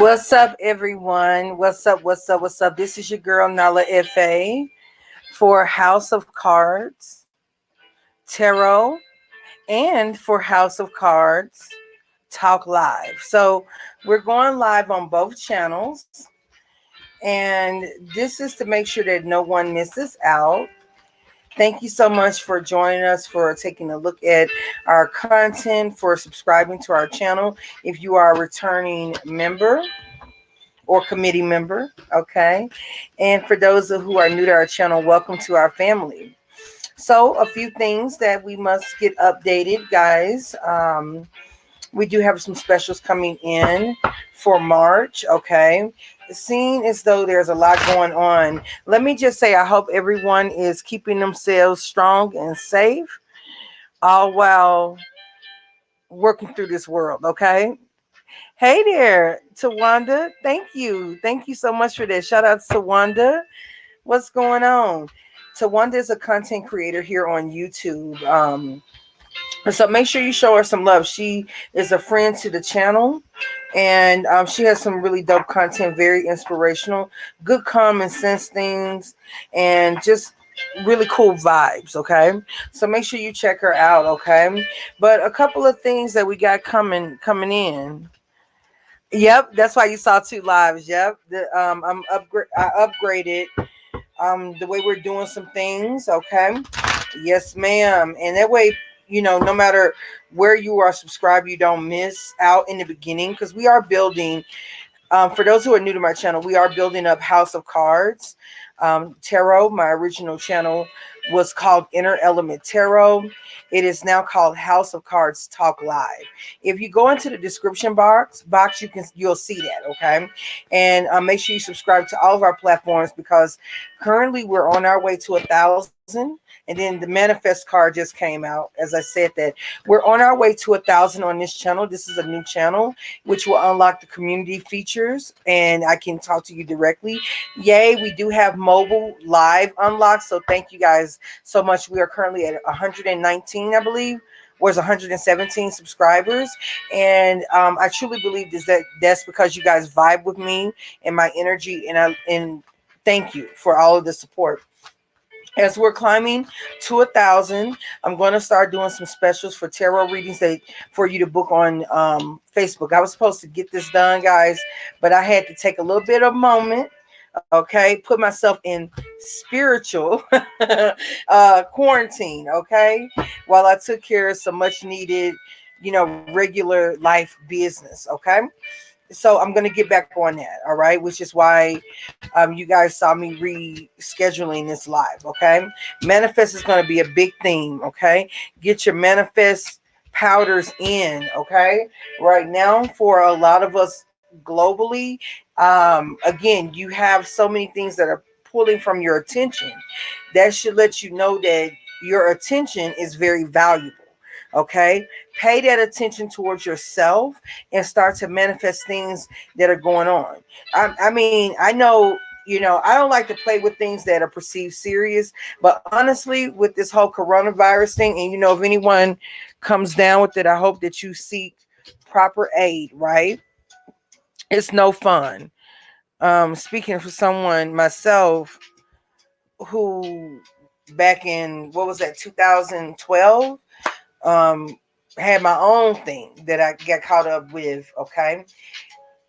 What's up, everyone? What's up? What's up? What's up? This is your girl Nala-Ife for House of Cards Tarot and for House of Cards Talk Live. So we're going live on both channels, and this is to make sure that no one misses out. Thank you so much for joining us, for taking a look at our content, for subscribing to our channel. If you are a returning member or committee member, okay? And for those who are new to our channel, welcome to our family. So a few things that we must get updated, guys. We do have some specials coming in for March, okay? It seems as though there's a lot going on. Let me just say, I hope everyone is keeping themselves strong and safe, all while working through this world, okay? Hey there, Tawanda. Thank you. Thank you so much for that. Shout out to Tawanda. What's going on? Tawanda is a content creator here on YouTube. So make sure you show her some love. She is a friend to the channel, and she has some really dope content, very inspirational, good common sense things, and just really cool vibes. Okay, so make sure you check her out. Okay, but a couple of things that we got coming in. Yep, that's why you saw two lives. Yep, I upgraded the way we're doing some things. Okay, yes, ma'am, and that way, no matter where you are subscribed, you don't miss out in the beginning, because we are building. For those who are new to my channel, we are building up House of Cards Tarot. My original channel was called Inner Element Tarot. It is now called House of Cards Talk Live. If you go into the description box, you'll see that, okay? And make sure you subscribe to all of our platforms, because currently we're on our way to 1,000. And then the manifest card just came out. As I said, that we're on our way to 1,000 on this channel. This is a new channel, which will unlock the community features, and I can talk to you directly. Yay, we do have mobile live unlocked. So thank you guys so much. We are currently at 119, I believe, was 117 subscribers, and I truly believe that's because you guys vibe with me and my energy, and thank you for all of the support. As we're climbing to 1,000, I'm going to start doing some specials for tarot readings for you to book on Facebook. I was supposed to get this done, guys, but I had to take a little bit of a moment, okay, put myself in spiritual quarantine, okay, while I took care of some much needed, regular life business, okay. So I'm going to get back on that, all right, which is why you guys saw me rescheduling this live, okay. Manifest is going to be a big theme, okay. Get your manifest powders in, okay. Right now, for a lot of us globally, again, you have so many things that are pulling from your attention. That should let you know that your attention is very valuable. Okay, pay that attention towards yourself and start to manifest things that are going on. I mean, I know, I don't like to play with things that are perceived serious, but honestly, with this whole coronavirus thing, and if anyone comes down with it, I hope that you seek proper aid, right? It's no fun. Speaking for someone, myself, who back in, what was that, 2012, had my own thing that I got caught up with, okay.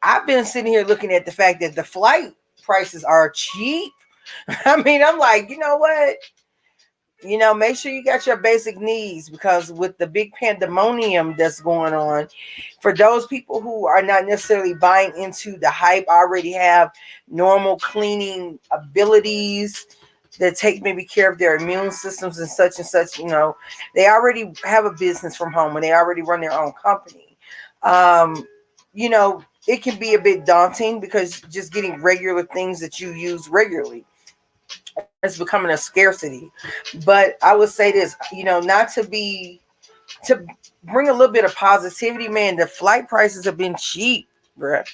I've been sitting here looking at the fact that the flight prices are cheap. I mean, I'm like, you know what? Make sure you got your basic needs, because with the big pandemonium that's going on, for those people who are not necessarily buying into the hype, already have normal cleaning abilities that take maybe care of their immune systems and such, they already have a business from home and they already run their own company. It can be a bit daunting, because just getting regular things that you use regularly, it's becoming a scarcity. But I would say this, not to bring a little bit of positivity, man. The flight prices have been cheap, bruh.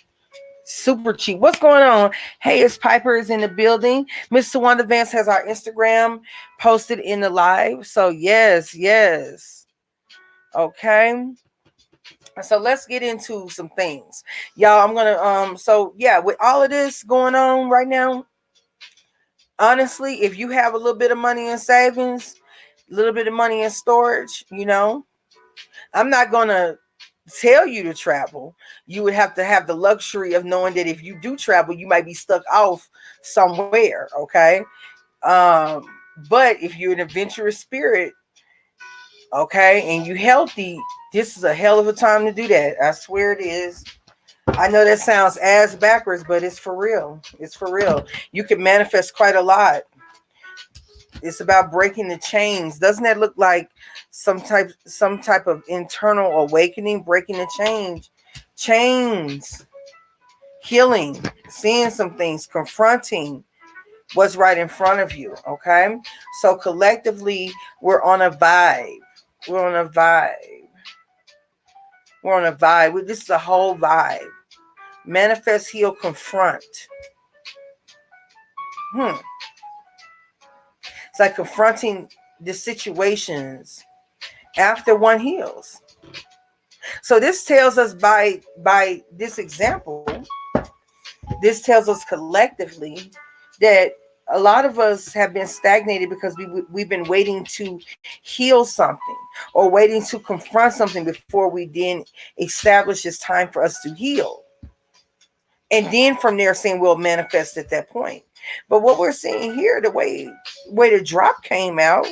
Super cheap. What's going on? Hey, it's Piper is in the building. Mr. Wanda Vance has our Instagram posted in the live. So yes. Okay. So let's get into some things. Y'all, I'm gonna so yeah, with all of this going on right now, honestly, if you have a little bit of money in savings, a little bit of money in storage, I'm not gonna tell you to travel. You would have to have the luxury of knowing that if you do travel, you might be stuck off somewhere. Okay. Um, but if you're an adventurous spirit, okay, and you healthy, this is a hell of a time to do that. I swear it is. I know that sounds ass backwards, but it's for real. It's for real. You can manifest quite a lot. It's about breaking the chains. Doesn't that look like some type of internal awakening, breaking the chains, healing, seeing some things, confronting what's right in front of you, okay? So collectively, we're on a vibe. We're on a vibe. We're on a vibe. This is a whole vibe. Manifest, heal, confront. It's like confronting the situations after one heals. So this tells us by this example, this tells us collectively that a lot of us have been stagnated because we've been waiting to heal something or waiting to confront something before we then establish it's time for us to heal. And then from there saying we'll manifest at that point. But what we're seeing here, the way the drop came out,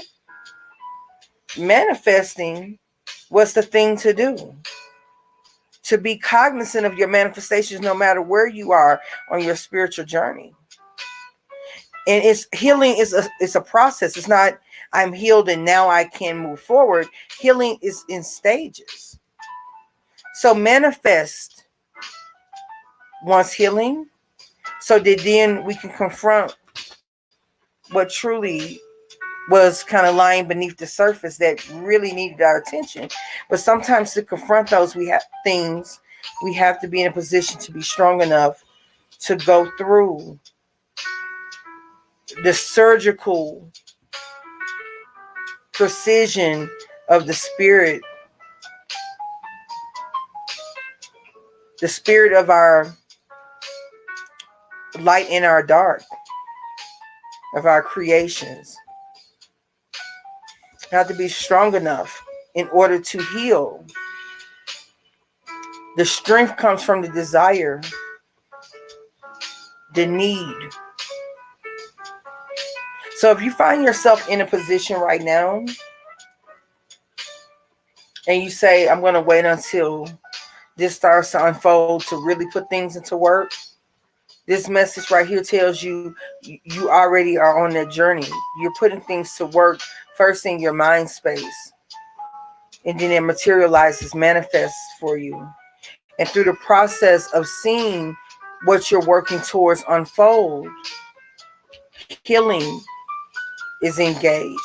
manifesting was the thing to do. To be cognizant of your manifestations no matter where you are on your spiritual journey. And it's healing is a process. It's not I'm healed and now I can move forward. Healing is in stages. So manifest wants healing so that then we can confront what truly was kind of lying beneath the surface that really needed our attention. But sometimes to confront those things, we have to be in a position to be strong enough to go through the surgical precision of the spirit of our light in our dark, of our creations. You have to be strong enough in order to heal. The strength comes from the desire, the need. So if you find yourself in a position right now and you say, I'm going to wait until this starts to unfold to really put things into work, this message right here tells you you already are on that journey. You're putting things to work first in your mind space, and then it materializes, manifests for you. And through the process of seeing what you're working towards unfold, healing is engaged.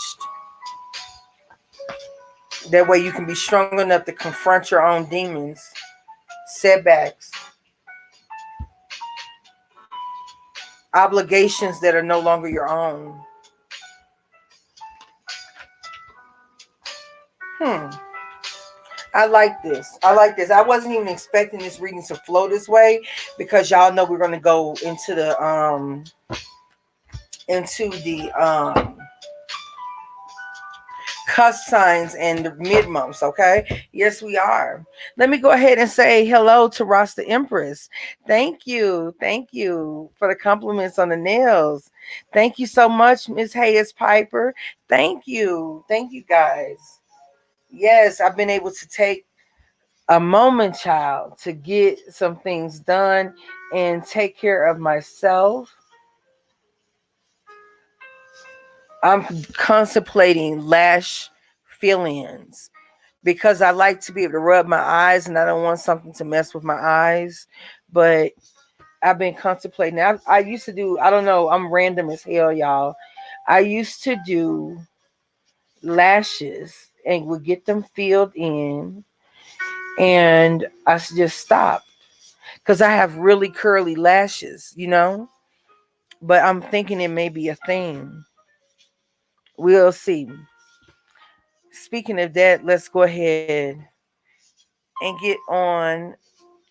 That way you can be strong enough to confront your own demons, setbacks, obligations that are no longer your own. I like this. I like this. I wasn't even expecting this reading to flow this way because y'all know we're going to go into the cusp signs and the mid months. Okay, yes we are. Let me go ahead and say hello to Rasta Empress. Thank you for the compliments on the nails. Thank you so much, Miss Hayes Piper. Thank you guys. Yes, I've been able to take a moment, child, to get some things done and take care of myself. I'm contemplating lash fill-ins because I like to be able to rub my eyes and I don't want something to mess with my eyes. But I've been contemplating. I used to do, I don't know, I'm random as hell, y'all. I used to do lashes and would get them filled in, and I just stopped because I have really curly lashes. But I'm thinking it may be a thing. We'll see. Speaking of that, let's go ahead and get on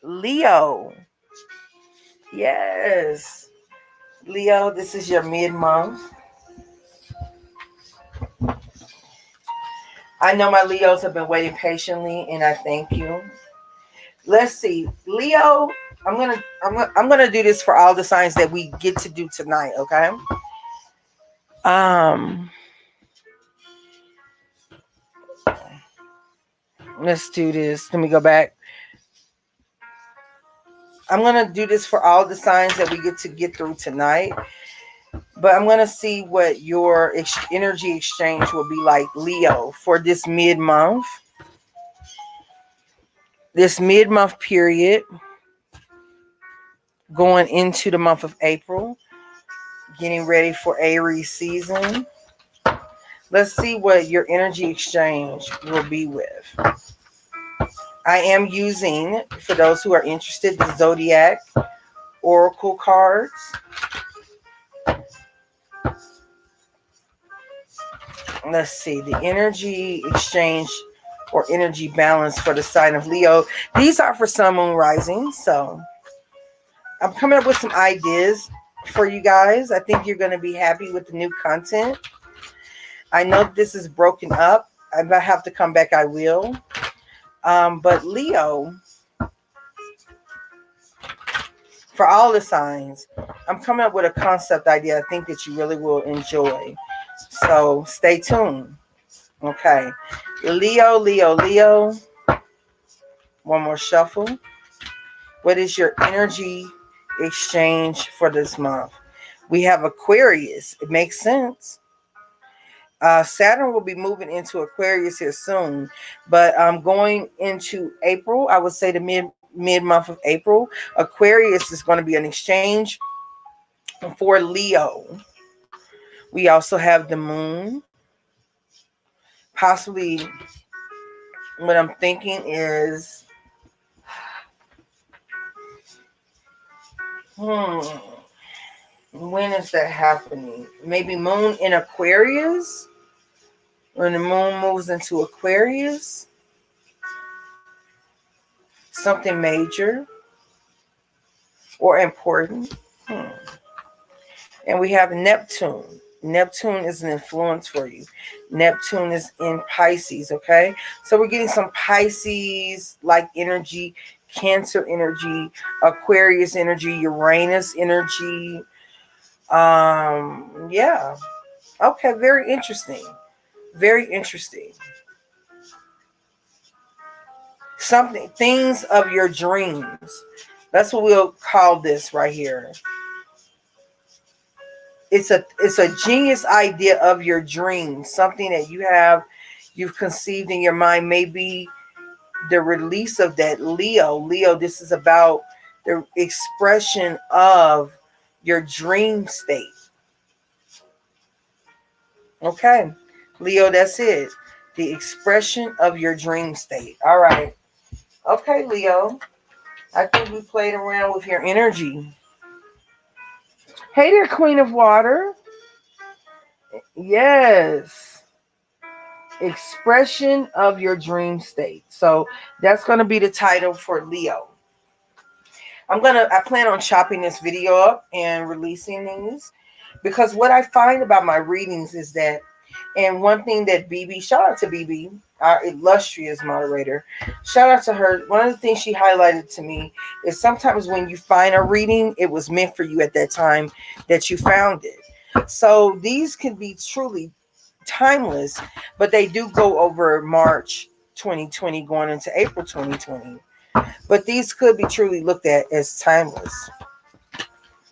Leo. Yes. Leo, this is your mid-month. I know my Leos have been waiting patiently, and I thank you. Let's see, Leo. I'm gonna do this for all the signs that we get to do tonight. Okay. Let's do this. Let me go back. I'm gonna do this for all the signs that we get through tonight. But I'm gonna see what your energy exchange will be like, Leo, for this mid-month. This mid-month period, going into the month of April, getting ready for Aries season. Let's see what your energy exchange will be with. I am using, for those who are interested, the Zodiac Oracle cards. Let's see, the energy exchange or energy balance for the sign of Leo. These are for Sun, Moon, Rising. So I'm coming up with some ideas for you guys. I think you're going to be happy with the new content. I know this is broken up. If I have to come back, I will. But Leo, for all the signs, I'm coming up with a concept idea I think that you really will enjoy. So stay tuned. Okay. Leo, Leo, Leo. One more shuffle. What is your energy exchange for this month? We have Aquarius. It makes sense. Saturn will be moving into Aquarius here soon, but going into April, I would say the mid month of April, Aquarius is going to be an exchange for Leo. We also have the moon. Possibly, what I'm thinking is, when is that happening? Maybe moon in Aquarius? When the moon moves into Aquarius? Something major or important. And we have Neptune. Neptune is an influence for you. Neptune is in Pisces, okay? So we're getting some Pisces-like energy, Cancer energy, Aquarius energy, Uranus energy. Yeah. Okay, very interesting. Very interesting. Things of your dreams. That's what we'll call this right here. It's a genius idea of your dreams, something that you've conceived in your mind. Maybe the release of that. Leo, this is about the expression of your dream state. Okay, Leo, that's it. The expression of your dream state. All right. Okay, Leo. I think we played around with your energy. Hey there, Queen of Water. Yes. Expression of your dream state. So that's going to be the title for Leo. I plan on chopping this video up and releasing these, because what I find about my readings is that, and one thing that BB, shout out to BB, our illustrious moderator, shout out to her. One of the things she highlighted to me is sometimes when you find a reading, it was meant for you at that time that you found it. So these can be truly timeless, but they do go over March 2020 going into April 2020. But these could be truly looked at as timeless.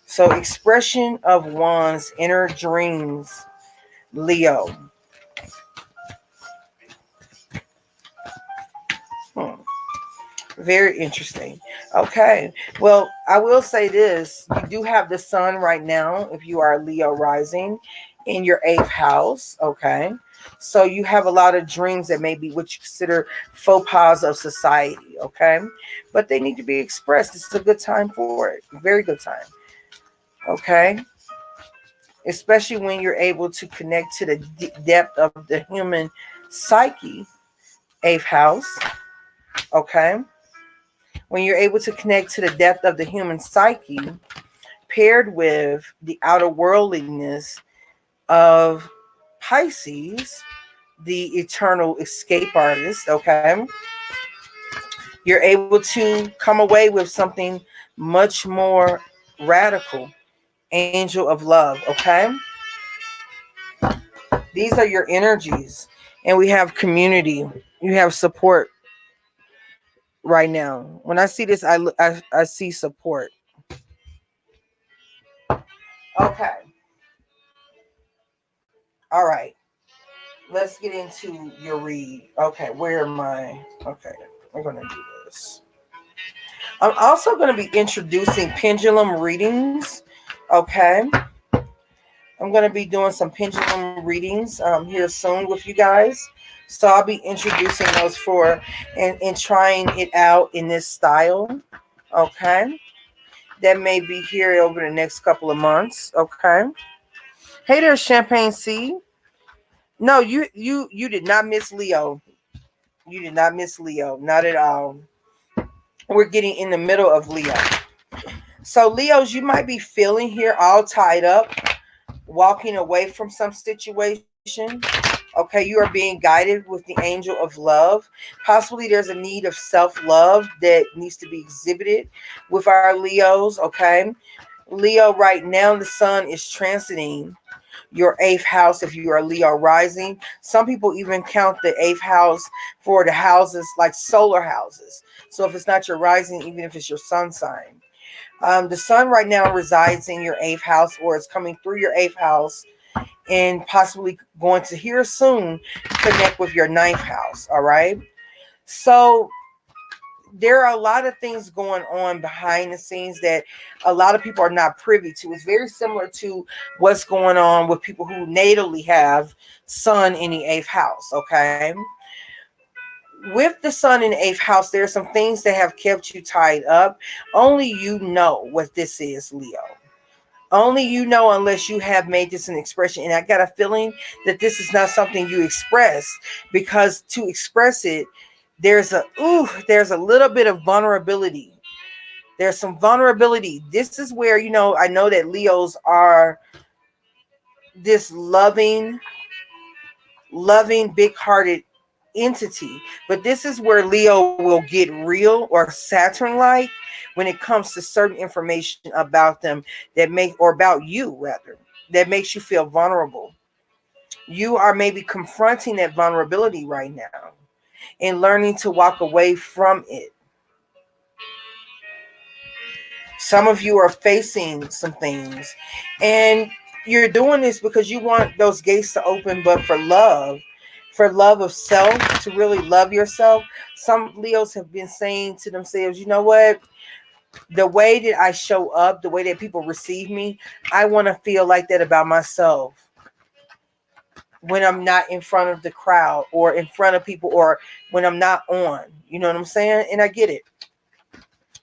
So expression of one's inner dreams, Leo. Very interesting. Okay. Well, I will say this. You do have the sun right now, if you are Leo rising, in your 8th house. Okay. So you have a lot of dreams that may be what you consider faux pas of society. Okay. But they need to be expressed. This is a good time for it. Very good time. Okay. Especially when you're able to connect to the depth of the human psyche. 8th house. Okay? When you're able to connect to the depth of the human psyche, paired with the outer worldliness of Pisces, the eternal escape artist, okay, you're able to come away with something much more radical. Angel of love, okay? These are your energies. And we have community. You have support right now. When I see this, I see support. Okay. All right. Let's get into your read. Okay, where am I? Okay, we're going to do this. I'm also going to be introducing pendulum readings. Okay. I'm going to be doing some pendulum readings here soon with you guys. So I'll be introducing those for and trying it out in this style. Okay. That may be here over the next couple of months. Okay. Hey there, Champagne C. No, you did not miss Leo. You did not miss Leo. Not at all. We're getting in the middle of Leo. So Leos, you might be feeling here all tied up, walking away from some situation. Okay, you are being guided with the angel of love. Possibly there's a need of self-love that needs to be exhibited with our Leos. Okay, Leo, right now the sun is transiting your 8th house if you are Leo rising. Some people even count the 8th house for the houses like solar houses. So if it's not your rising, even if it's your sun sign. The sun right now resides in your 8th house, or it's coming through your 8th house and possibly going to here soon connect with your 9th house. All right. So there are a lot of things going on behind the scenes that a lot of people are not privy to. It's very similar to what's going on with people who natally have sun in the 8th house. Okay. With the sun in the 8th house, there are some things that have kept you tied up. Only you know what this is, Leo. Only you know, unless you have made this an expression. And I got a feeling that this is not something you express, because to express it, there's a little bit of vulnerability. There's some vulnerability. This is where, I know that Leos are this loving, big-hearted entity, but this is where Leo will get real or Saturn like when it comes to certain information about them or about you rather, that makes you feel vulnerable. You are maybe confronting that vulnerability right now and learning to walk away from it. Some of you are facing some things, and you're doing this because you want those gates to open, but for love of self, to really love yourself. Some Leos have been saying to themselves, you know what? The way that I show up, the way that people receive me, I want to feel like that about myself when I'm not in front of the crowd or in front of people or when I'm not on. You know what I'm saying? And I get it.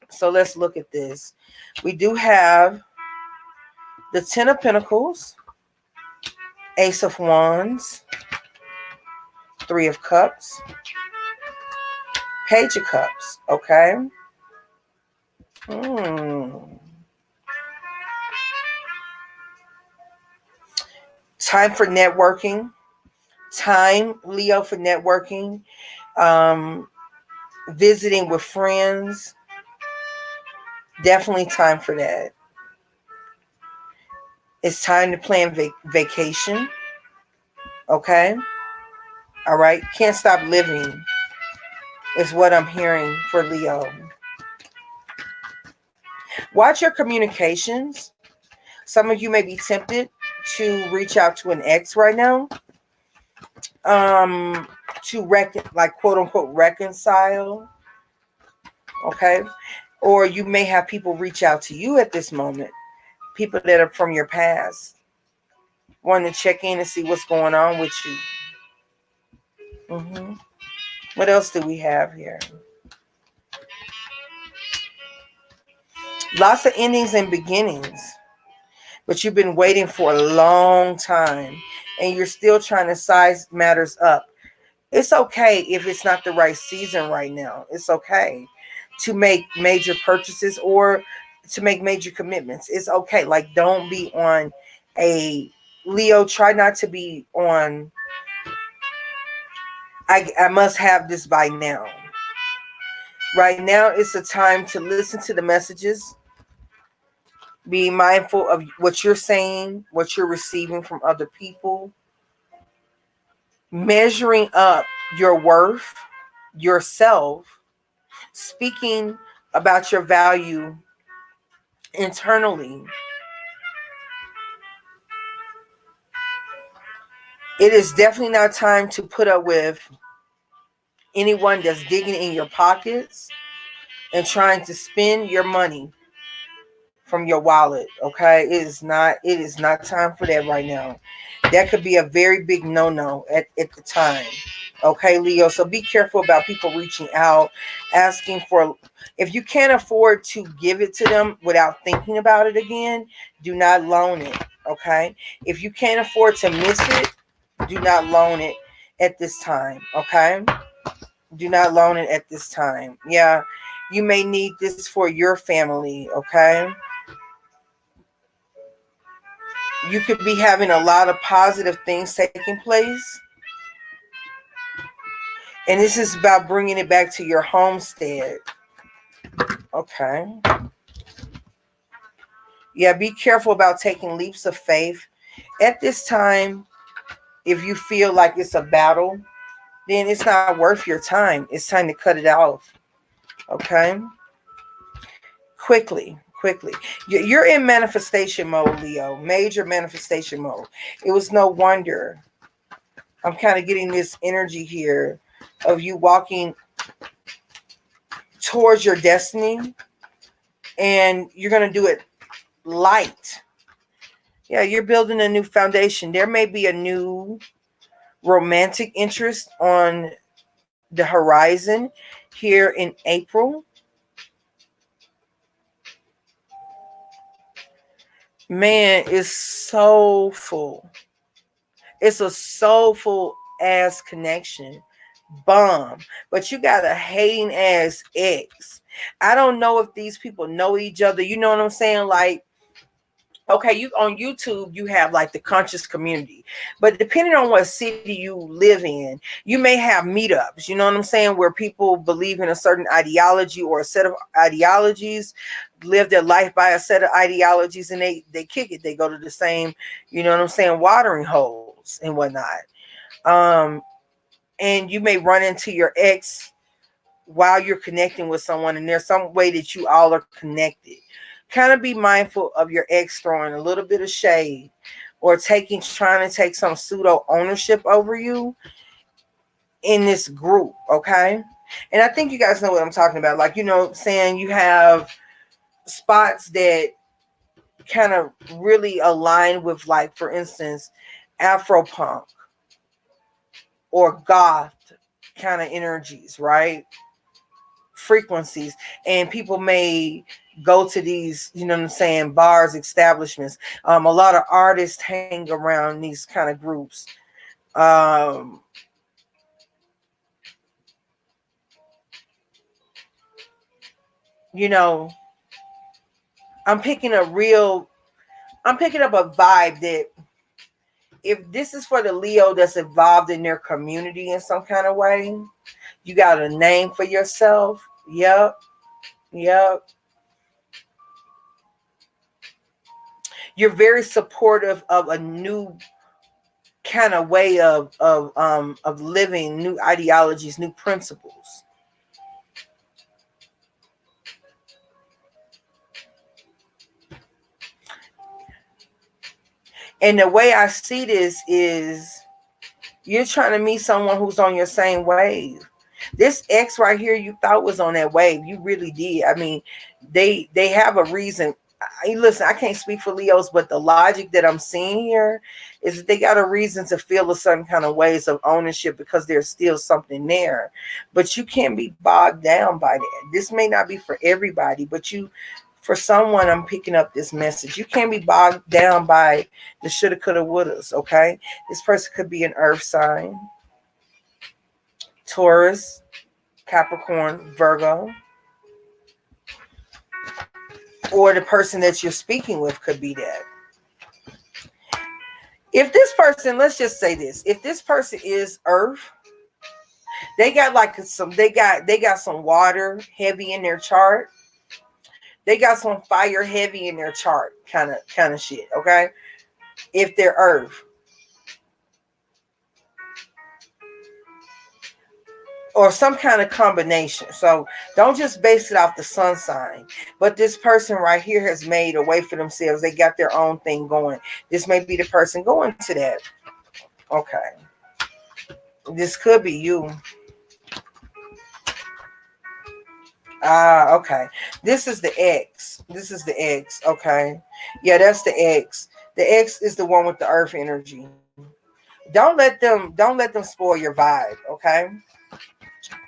So let's look at this. We do have the 10 of Pentacles, Ace of Wands, 3 of Cups, Page of Cups. Okay. Time for networking. Time, Leo, for networking. Visiting with friends. Definitely time for that. It's time to plan vacation. Okay. All right. Can't stop living is what I'm hearing for Leo. Watch your communications. Some of you may be tempted to reach out to an ex right now. To quote unquote reconcile. Okay. Or you may have people reach out to you at this moment. People that are from your past. Wanting to check in and see what's going on with you. What else do we have here? Lots of endings and beginnings. But you've been waiting for a long time. And you're still trying to size matters up. It's okay if it's not the right season right now. It's okay to make major purchases or to make major commitments. It's okay. Like, don't be on a Leo. Try not to be on, I must have this by now. Right now, it's a time to listen to the messages. Be mindful of what you're saying, what you're receiving from other people. Measuring up your worth, yourself, speaking about your value internally. It is definitely not time to put up with anyone that's digging in your pockets and trying to spend your money from your wallet. Okay, it is not time for that right now. That could be a very big no-no at the time. Okay, Leo. So be careful about people reaching out, asking for, if you can't afford to give it to them without thinking about it again, do not loan it. Okay. If you can't afford to miss it, do not loan it at this time. Okay. Do not loan it at this time. Yeah. You may need this for your family. Okay. You could be having a lot of positive things taking place. And this is about bringing it back to your homestead. Okay. Yeah, be careful about taking leaps of faith. At this time, if you feel like it's a battle, then it's not worth your time. It's time to cut it off. Okay? Quickly. You're in manifestation mode, Leo. Major manifestation mode. It was no wonder. I'm kind of getting this energy here of you walking towards your destiny, and you're going to do it light. Yeah, you're building a new foundation. There may be a new romantic interest on the horizon here in April. Man, it's soulful. It's a soulful ass connection. Bomb. But you got a hating ass ex. I don't know if these people know each other. You know what I'm saying? Like, okay, you on YouTube, you have like the conscious community, but depending on what city you live in, you may have meetups, you know what I'm saying, where people believe in a certain ideology or a set of ideologies, live their life by a set of ideologies, and they kick it, they go to the same, you know what I'm saying, watering holes and whatnot. um and you may run into your ex while you're connecting with someone, and there's some way that you all are connected. Kind of be mindful of your ex throwing a little bit of shade or trying to take some pseudo ownership over you in this group. Okay. And I think you guys know what I'm talking about. Like, you know, saying you have spots that kind of really align with, like, for instance, Afropunk or goth kind of energies, right? Frequencies. And people may go to these, you know what I'm saying, bars, establishments. A lot of artists hang around these kind of groups. um you know, I'm picking a real I'm picking up a vibe that if this is for the Leo that's involved in their community in some kind of way, you got a name for yourself. Yep. You're very supportive of a new kind of way of living, new ideologies, new principles. And the way I see this is you're trying to meet someone who's on your same wave. This ex right here you thought was on that wave. You really did. I mean, they have a reason. Listen, I can't speak for Leos, but the logic that I'm seeing here is that they got a reason to feel a certain kind of ways of ownership because there's still something there. But you can't be bogged down by that. This may not be for everybody, but for someone, I'm picking up this message. You can't be bogged down by the shoulda, coulda, wouldas, okay? This person could be an earth sign. Taurus, Capricorn, Virgo, or the person that you're speaking with could be that. If this person, let's just say this, if this person is Earth, they got like they got some water heavy in their chart. They got some fire heavy in their chart, kind of shit, okay? If they're Earth. Or some kind of combination. So don't just base it off the sun sign. But this person right here has made a way for themselves. They got their own thing going. This may be the person going to that. Okay. This could be you. Okay. This is the X. This is the X. Okay. Yeah, that's the X. The X is the one with the earth energy. Don't let them spoil your vibe, okay?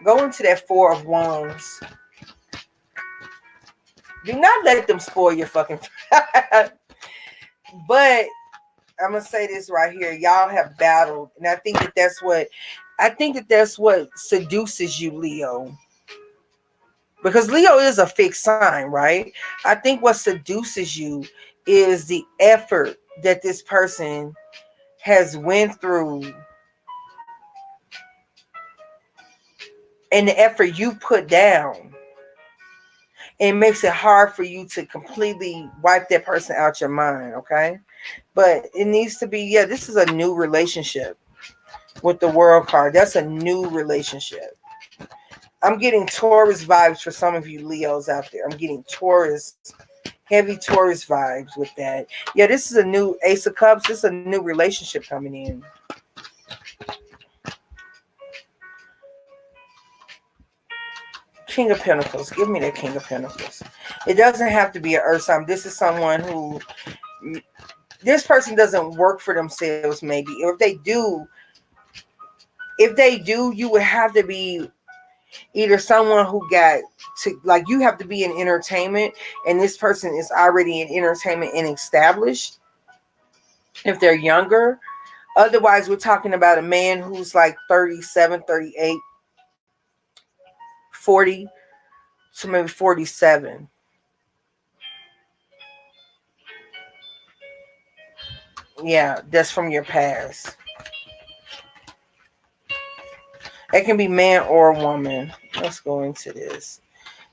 Go into that Four of Wands. Do not let them spoil your fucking vibe. But I'm gonna say this right here. Y'all have battled, and I think that's what seduces you, Leo. Because Leo is a fixed sign, right? I think what seduces you is the effort that this person has went through and the effort you put down. It makes it hard for you to completely wipe that person out your mind, okay? But it needs to be, yeah, this is a new relationship with the World card. That's a new relationship. I'm getting Taurus vibes for some of you Leos out there. I'm getting Taurus, heavy Taurus vibes with that. Yeah, this is a new Ace of Cups. This is a new relationship coming in. King of Pentacles. Give me that King of Pentacles. It doesn't have to be an earth sign. This is someone who, this person doesn't work for themselves maybe. Or if they do, you would have to be either someone who got to, like, you have to be in entertainment and this person is already in entertainment and established if they're younger. Otherwise, we're talking about a man who's like 37, 38, 40, so maybe 47. Yeah, that's from your past. It can be man or woman. Let's go into this.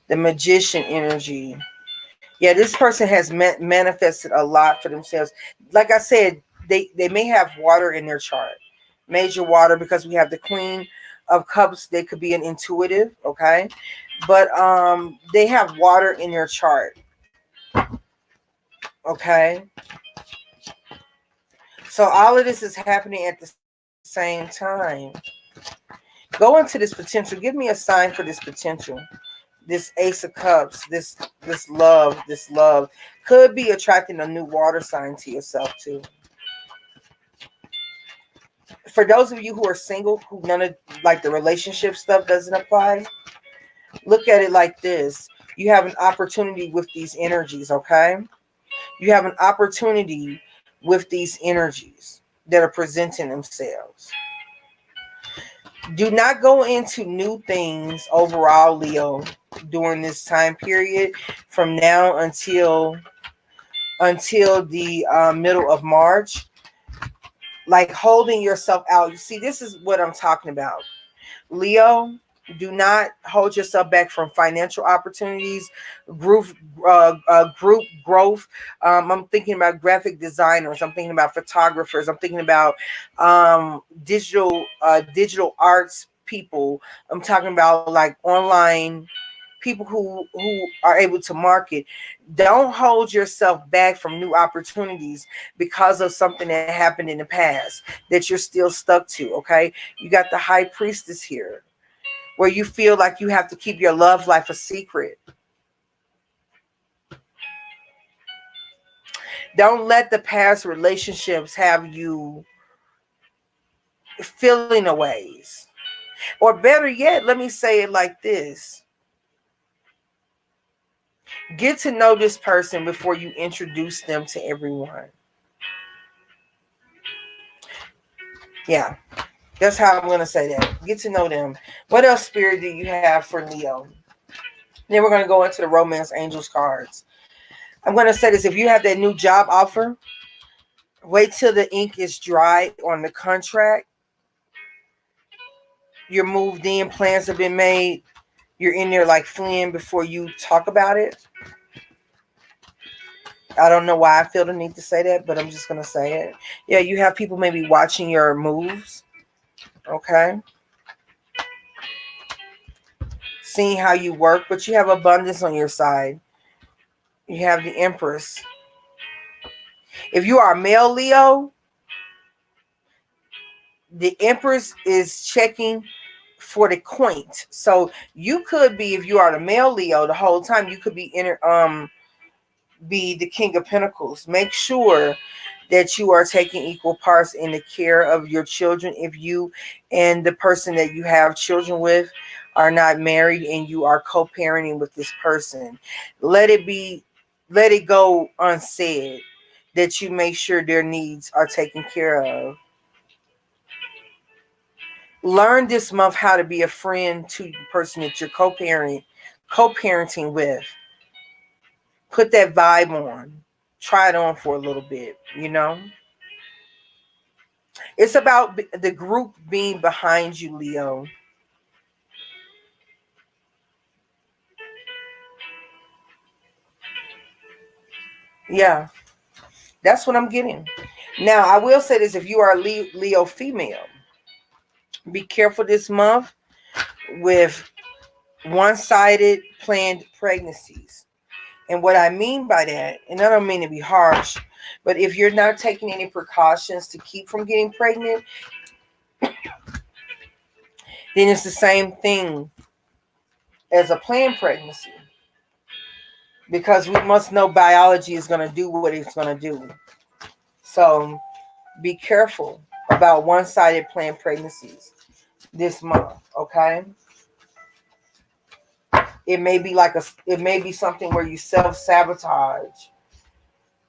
The Magician energy. Yeah, this person has manifested a lot for themselves. Like I said, they may have water in their chart. Major water, because we have the Queen of Cups. They could be an intuitive, okay? But they have water in their chart. Okay? So all of this is happening at the same time. Go into this potential. Give me a sign for this potential. This Ace of Cups, this love, could be attracting a new water sign to yourself too. For those of you who are single, who none of like the relationship stuff doesn't apply, look at it like this. You have an opportunity with these energies, okay? You have an opportunity with these energies that are presenting themselves. Do not go into new things overall, Leo, during this time period from now until the middle of March. Like holding yourself out. You see, this is what I'm talking about. Leo, do not hold yourself back from financial opportunities, group growth. I'm thinking about graphic designers. I'm thinking about photographers. I'm thinking about digital arts people. I'm talking about like online people who are able to market. Don't hold yourself back from new opportunities because of something that happened in the past that you're still stuck to, okay? You got the High Priestess here, where you feel like you have to keep your love life a secret. Don't let the past relationships have you feeling a ways. Or better yet, let me say it like this. Get to know this person before you introduce them to everyone. Yeah. That's how I'm going to say that. Get to know them. What else, Spirit, do you have for Leo? Then we're going to go into the Romance Angels cards. I'm going to say this. If you have that new job offer, wait till the ink is dry on the contract. You're moved in. Plans have been made. You're in there like fleeing before you talk about it. I don't know why I feel the need to say that, but I'm just going to say it. Yeah, you have people maybe watching your moves. Okay. Seeing how you work, but you have abundance on your side. You have the Empress. If you are a male Leo, the Empress is checking for the quaint. So you could be, if you are the male Leo, the whole time you could be be the King of Pentacles. Make sure that you are taking equal parts in the care of your children. If you and the person that you have children with are not married and you are co-parenting with this person, let it go unsaid that you make sure their needs are taken care of. Learn this month how to be a friend to the person that you're co-parenting with. Put that vibe on. Try it on for a little bit, you know. It's about the group being behind you, Leo. Yeah, that's what I'm getting. Now, I will say this. If you are Leo female, be careful this month with one-sided planned pregnancies. And what I mean by that, and I don't mean to be harsh, but if you're not taking any precautions to keep from getting pregnant, then it's the same thing as a planned pregnancy. Because we must know biology is going to do what it's going to do. So be careful about one-sided planned pregnancies this month, okay? It may be something where you self-sabotage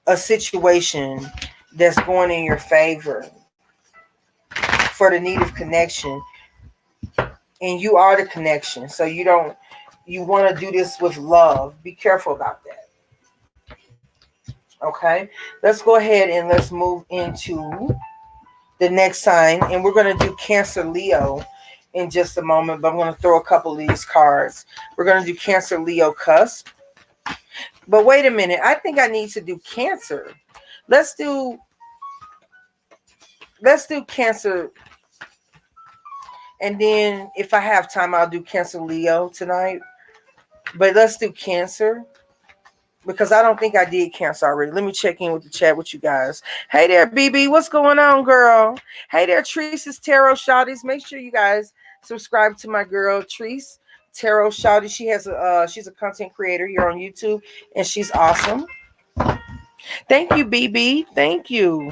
a situation that's going in your favor for the need of connection, and you are the connection. So you want to do this with love. Be careful about that. Okay? Let's go ahead and let's move into the next sign, and we're going to do Cancer Leo in just a moment, but I'm going to throw a couple of these cards. We're going to do Cancer Leo Cusp. But wait a minute, I think I need to do Cancer. Let's do Cancer, and then if I have time I'll do Cancer Leo tonight. But let's do Cancer, because I don't think I did Cancer already. Let me check in with the chat with you guys. Hey there, BB. What's going on, girl? Hey there, Treese's Tarot Shotties. Make sure you guys subscribe to my girl, Treese Tarot Shotty. She's a content creator here on YouTube, and she's awesome. Thank you, BB. Thank you.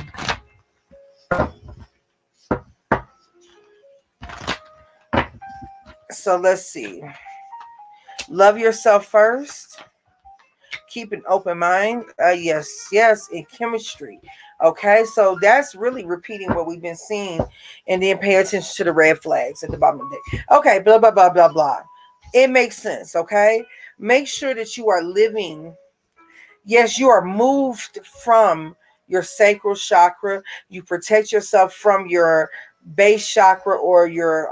So let's see. Love yourself first. Keep an open mind. Yes, in chemistry. Okay, so that's really repeating what we've been seeing, and then pay attention to the red flags at the bottom of the day. Okay, blah, blah, blah, blah, blah. It makes sense, okay? Make sure that you are living. Yes, you are moved from your sacral chakra. You protect yourself from your base chakra or your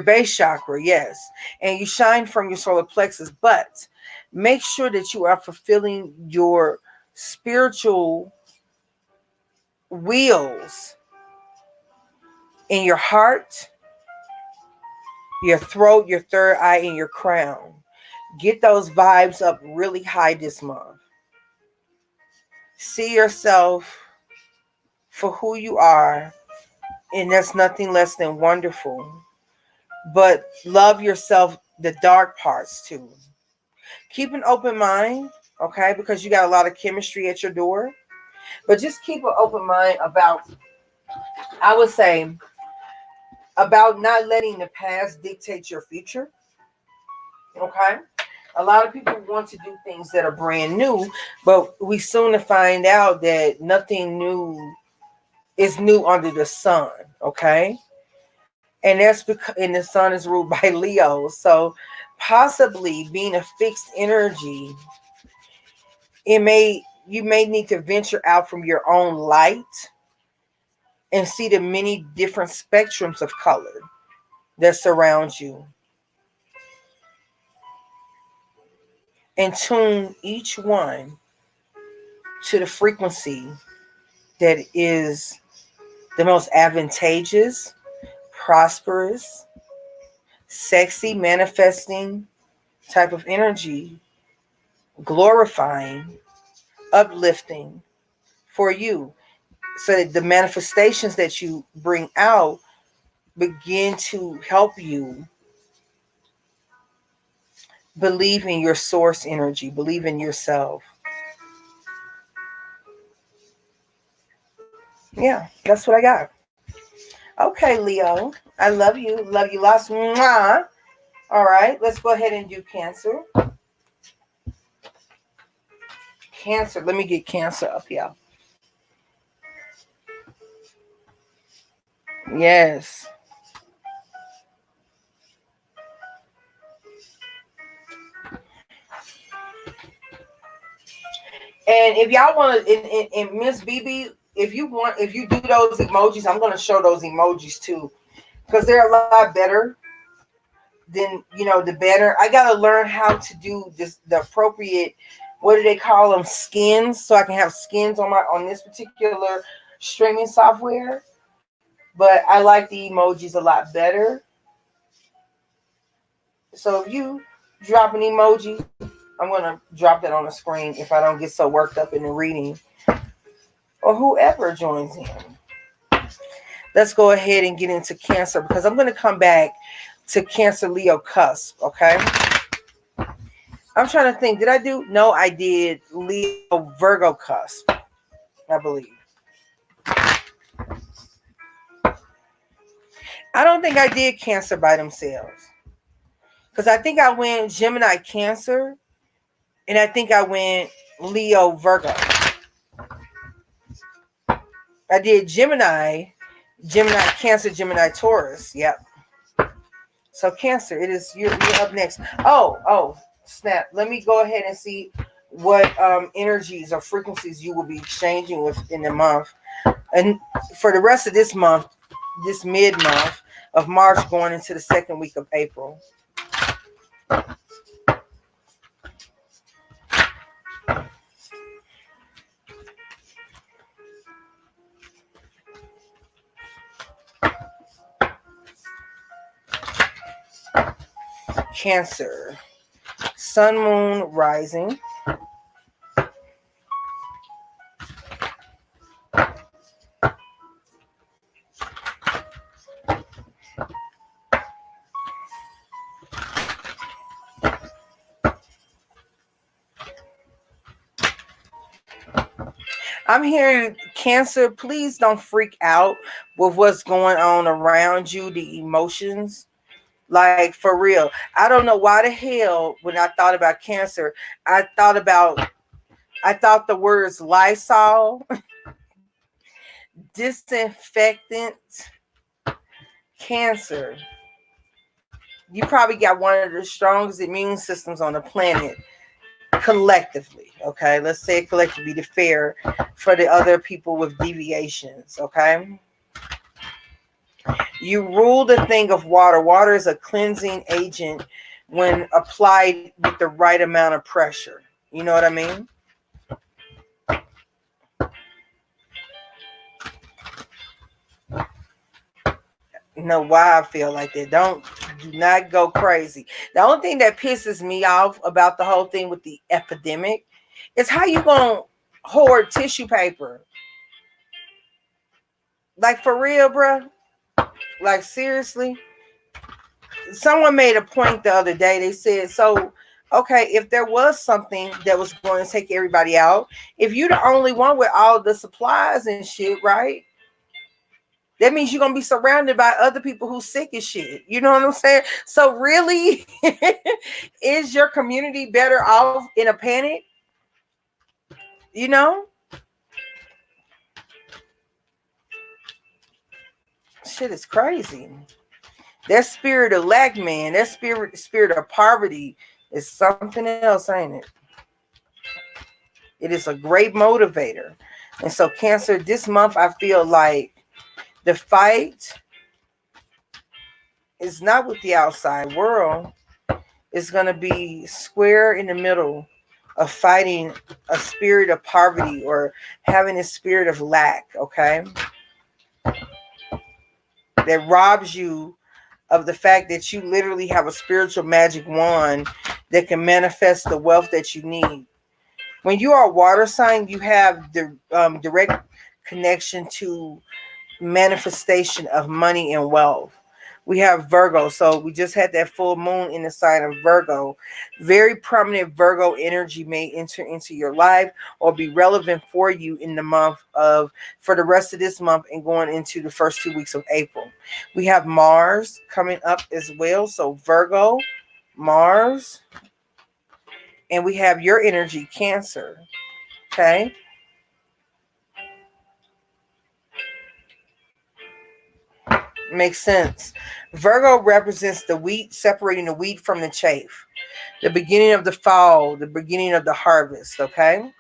base chakra, yes. And you shine from your solar plexus, but make sure that you are fulfilling your spiritual wheels in your heart, your throat, your third eye, and your crown. Get those vibes up really high this month. See yourself for who you are, and that's nothing less than wonderful. But love yourself, the dark parts too. Keep an open mind, okay, because you got a lot of chemistry at your door. But just keep an open mind about, I would say, about not letting the past dictate your future, okay? A lot of people want to do things that are brand new, but we soon to find out that nothing new is new under the sun, okay? And that's because, and the sun is ruled by Leo. So possibly being a fixed energy, you may need to venture out from your own light and see the many different spectrums of color that surround you, and tune each one to the frequency that is the most advantageous, prosperous, sexy, manifesting type of energy, glorifying, uplifting for you, so that the manifestations that you bring out begin to help you believe in your source energy, believe in yourself. Yeah, that's what I got. Okay, Leo, I love you. Love you lots. Mwah. All right, let's go ahead and do Cancer. Cancer. Let me get Cancer up here. Yes. And if y'all want to, and Miss BB, if you do those emojis, I'm going to show those emojis too, because they're a lot better than, the banner. I got to learn how to do this, the appropriate, what do they call them, skins, so I can have skins on this particular streaming software. But I like the emojis a lot better. So if you drop an emoji, I'm going to drop that on the screen if I don't get so worked up in the reading, or whoever joins in. Let's go ahead and get into Cancer, because I'm going to come back to Cancer, Leo, Cusp, okay? I'm trying to think. Did I do? No, I did Leo, Virgo, Cusp, I believe. I don't think I did Cancer by themselves, because I think I went Gemini, Cancer, and I think I went Leo, Virgo. I did Gemini, Cancer, Gemini, Taurus. Yep. So Cancer, it is you're up next. Oh, snap. Let me go ahead and see what energies or frequencies you will be exchanging with in the month. And for the rest of this month, this mid-month of March going into the second week of April. Cancer, Sun, Moon, Rising. I'm hearing Cancer, please don't freak out with what's going on around you, the emotions. Like, for real. I don't know why the hell when I thought about Cancer, I thought the words Lysol, disinfectant, Cancer. You probably got one of the strongest immune systems on the planet collectively. Okay, let's say it collectively to fair for the other people with deviations. Okay, you rule the thing of water. Water is a cleansing agent when applied with the right amount of pressure. You know what I mean? You know why I feel like that. Do not go crazy. The only thing that pisses me off about the whole thing with the epidemic is how you gonna hoard tissue paper. Like, for real, bruh? Like, seriously? Someone made a point the other day. They said, so, okay, if there was something that was going to take everybody out, if you're the only one with all the supplies and shit, right? That means you're going to be surrounded by other people who's sick as shit. You know what I'm saying? So really, is your community better off in a panic? You know? Shit is crazy. That spirit of lack, man, that spirit of poverty is something else, ain't it? It is a great motivator. And so Cancer, this month I feel like the fight is not with the outside world. It's going to be square in the middle of fighting a spirit of poverty or having a spirit of lack, okay? That robs you of the fact that you literally have a spiritual magic wand that can manifest the wealth that you need. When you are a water sign, you have the direct connection to manifestation of money and wealth. We have Virgo, so we just had that full moon in the sign of Virgo. Very prominent Virgo energy may enter into your life or be relevant for you in the month of, for the rest of this month and going into the first 2 weeks of April. We have Mars coming up as well, so Virgo, Mars, and we have your energy, Cancer, okay? Makes sense. Virgo represents the wheat, separating the wheat from the chaff. The beginning of the fall, the beginning of the harvest, okay?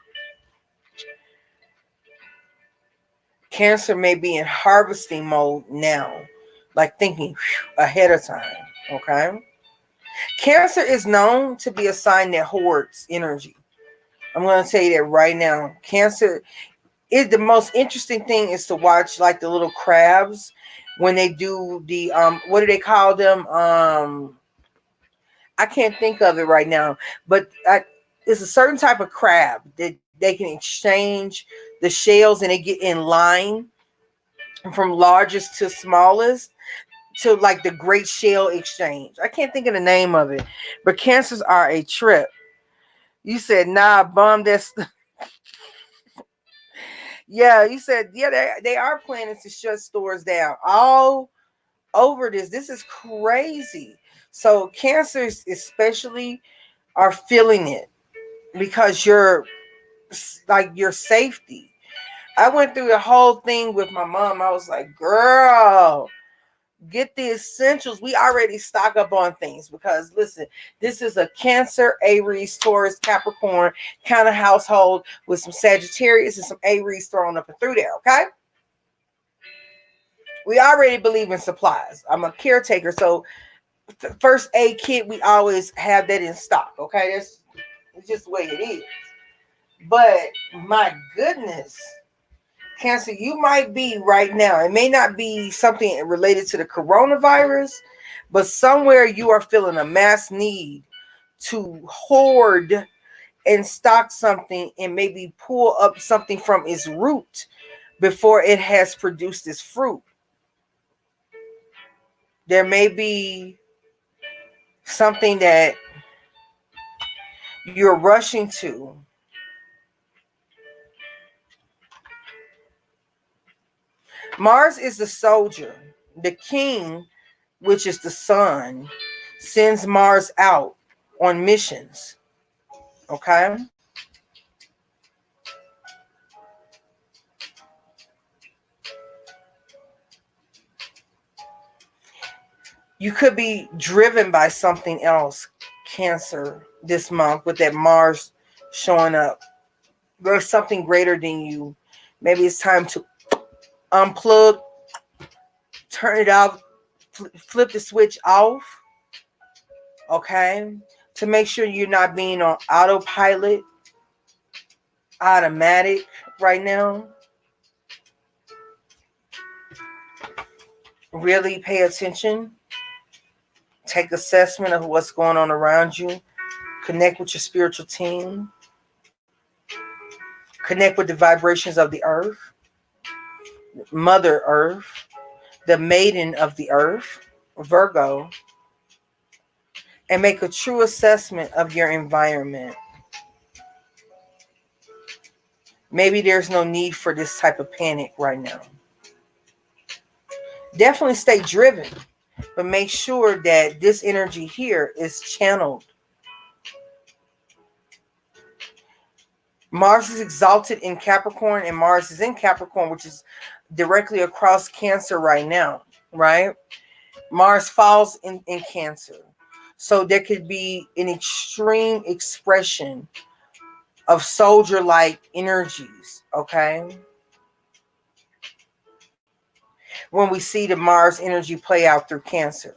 Cancer may be in harvesting mode now, like thinking ahead of time, okay? Cancer is known to be a sign that hoards energy. I'm going to tell you that right now. Cancer is the most interesting thing is to watch like the little crabs when they do the what do they call them? I can't think of it right now, but it's a certain type of crab that they can exchange the shells and they get in line from largest to smallest to like the great shell exchange. I can't think of the name of it, but cancers are a trip. You said, nah, bum, that's yeah, you said, yeah, they are planning to shut stores down all over this. This is crazy. So cancers especially are feeling it because you're like your safety. I went through the whole thing with my mom. I was like, girl, get the essentials. We already stock up on things because listen, this is a Cancer, Aries, Taurus, Capricorn kind of household with some Sagittarius and some Aries thrown up and through there, okay? We already believe in supplies. I'm a caretaker, so first aid kit, we always have that in stock, okay? That's just the way it is. But my goodness, Cancer, you might be right now. It may not be something related to the coronavirus, but somewhere you are feeling a mass need to hoard and stock something and maybe pull up something from its root before it has produced its fruit. There may be something that you're rushing to. Mars is the soldier. The king, which is the sun, sends Mars out on missions. Okay? You could be driven by something else, Cancer, this month with that Mars showing up. There's something greater than you. Maybe it's time to unplug, turn it off, flip the switch off. Okay? To make sure you're not being on autopilot, automatic right now. Really pay attention. Take assessment of what's going on around you. Connect with your spiritual team. Connect with the vibrations of the earth. Mother Earth. The maiden of the earth. Virgo. And make a true assessment of your environment. Maybe there's no need for this type of panic right now. Definitely stay driven, but make sure that this energy here is channeled. Mars is exalted in Capricorn, and Mars is in Capricorn, which is directly across Cancer right now. right? Mars falls in Cancer. So there could be an extreme expression of soldier-like energies, okay? When we see the Mars energy play out through Cancer.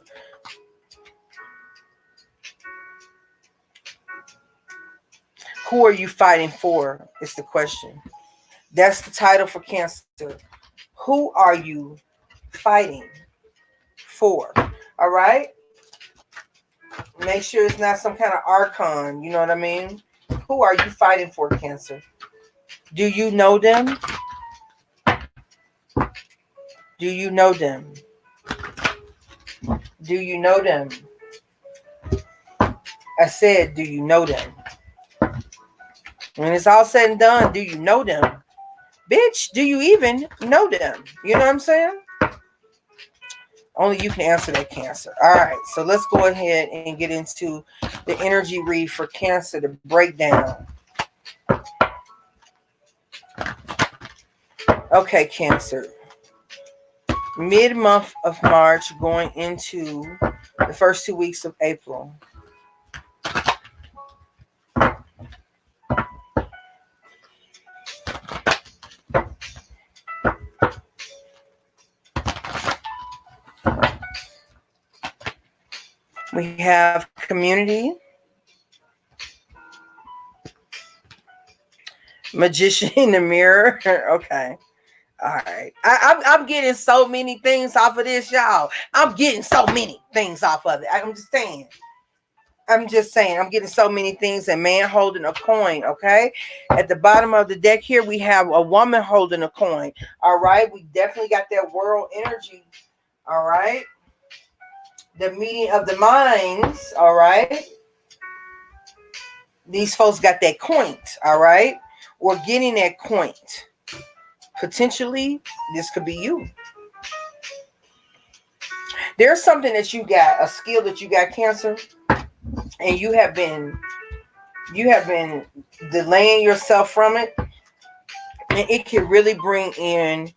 Who are you fighting for is the question. That's the title for Cancer. Who are you fighting for? All right? Make sure it's not some kind of archon. You know what I mean? Who are you fighting for, Cancer? Do you know them? Do you know them? Do you know them? I said, do you know them? When it's all said and done, do you know them? Bitch, do you even know them? You know what I'm saying? Only you can answer that, Cancer. All right, so let's go ahead and get into the energy read for Cancer, the breakdown. Okay, Cancer. Mid-month of March going into the first 2 weeks of April. We have community, magician in the mirror. Okay. All right. I'm getting so many things off of this, y'all. I'm getting so many things off of it. I'm just saying. I'm getting so many things. A man holding a coin, okay? At the bottom of the deck here, we have a woman holding a coin. All right. We definitely got that world energy. All right. The meeting of the minds. All right. These folks got that coin. All right. Or getting that coin. Potentially, this could be you. There's something that you got, a skill that you got, Cancer, and you have been delaying yourself from it, and it can really bring in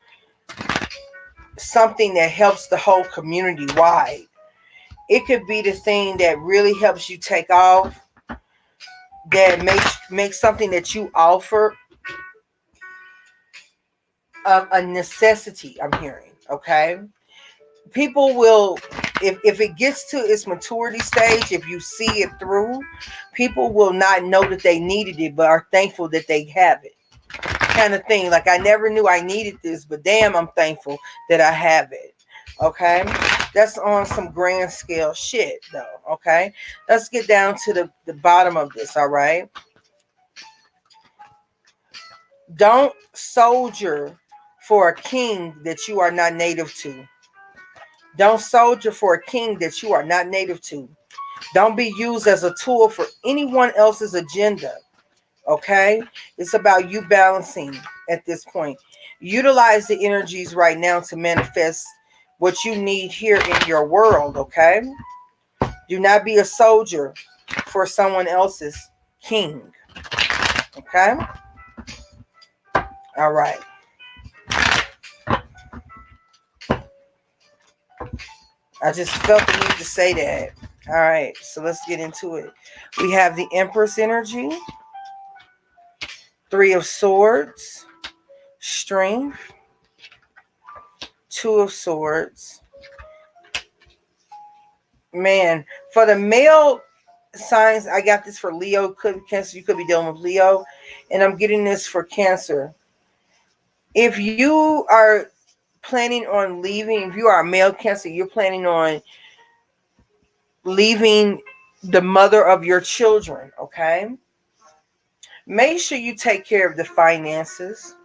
something that helps the whole community wide. It could be the thing that really helps you take off, that makes something that you offer a necessity. I'm hearing, okay? People will, if it gets to its maturity stage, if you see it through, people will not know that they needed it, but are thankful that they have it. Kind of thing. Like, I never knew I needed this, but damn, I'm thankful that I have it. Okay. That's on some grand scale shit, though. Okay. Let's get down to the bottom of this. All right. Don't soldier for a king that you are not native to. Don't soldier for a king that you are not native to. Don't be used as a tool for anyone else's agenda. Okay? It's about you balancing at this point. Utilize the energies right now to manifest what you need here in your world. Okay? Do not be a soldier for someone else's king. Okay? All right. I just felt the need to say that. All right, so let's get into it. We have the Empress energy, Three of Swords, Strength, Two of Swords. Man, for the male signs, I got this for Leo, Cancer. You could be dealing with Leo, and I'm getting this for Cancer. If you are planning on leaving, if you are a male Cancer, you're planning on leaving the mother of your children, okay? Make sure you take care of the finances.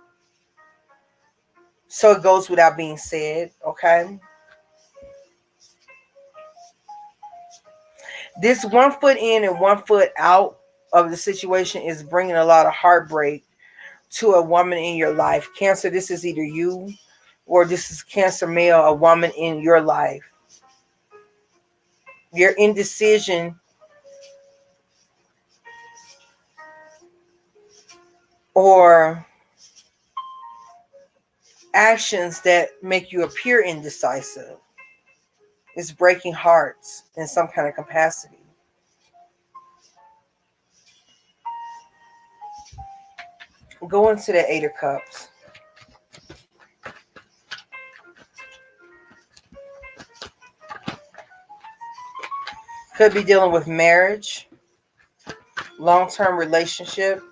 So it goes without being said, okay? This 1 foot in and 1 foot out of the situation is bringing a lot of heartbreak to a woman in your life. Cancer, this is either you or this is Cancer male, a woman in your life. Your indecision or actions that make you appear indecisive. It's breaking hearts in some kind of capacity. Go into the Eight of Cups. Could be dealing with marriage, long-term relationship.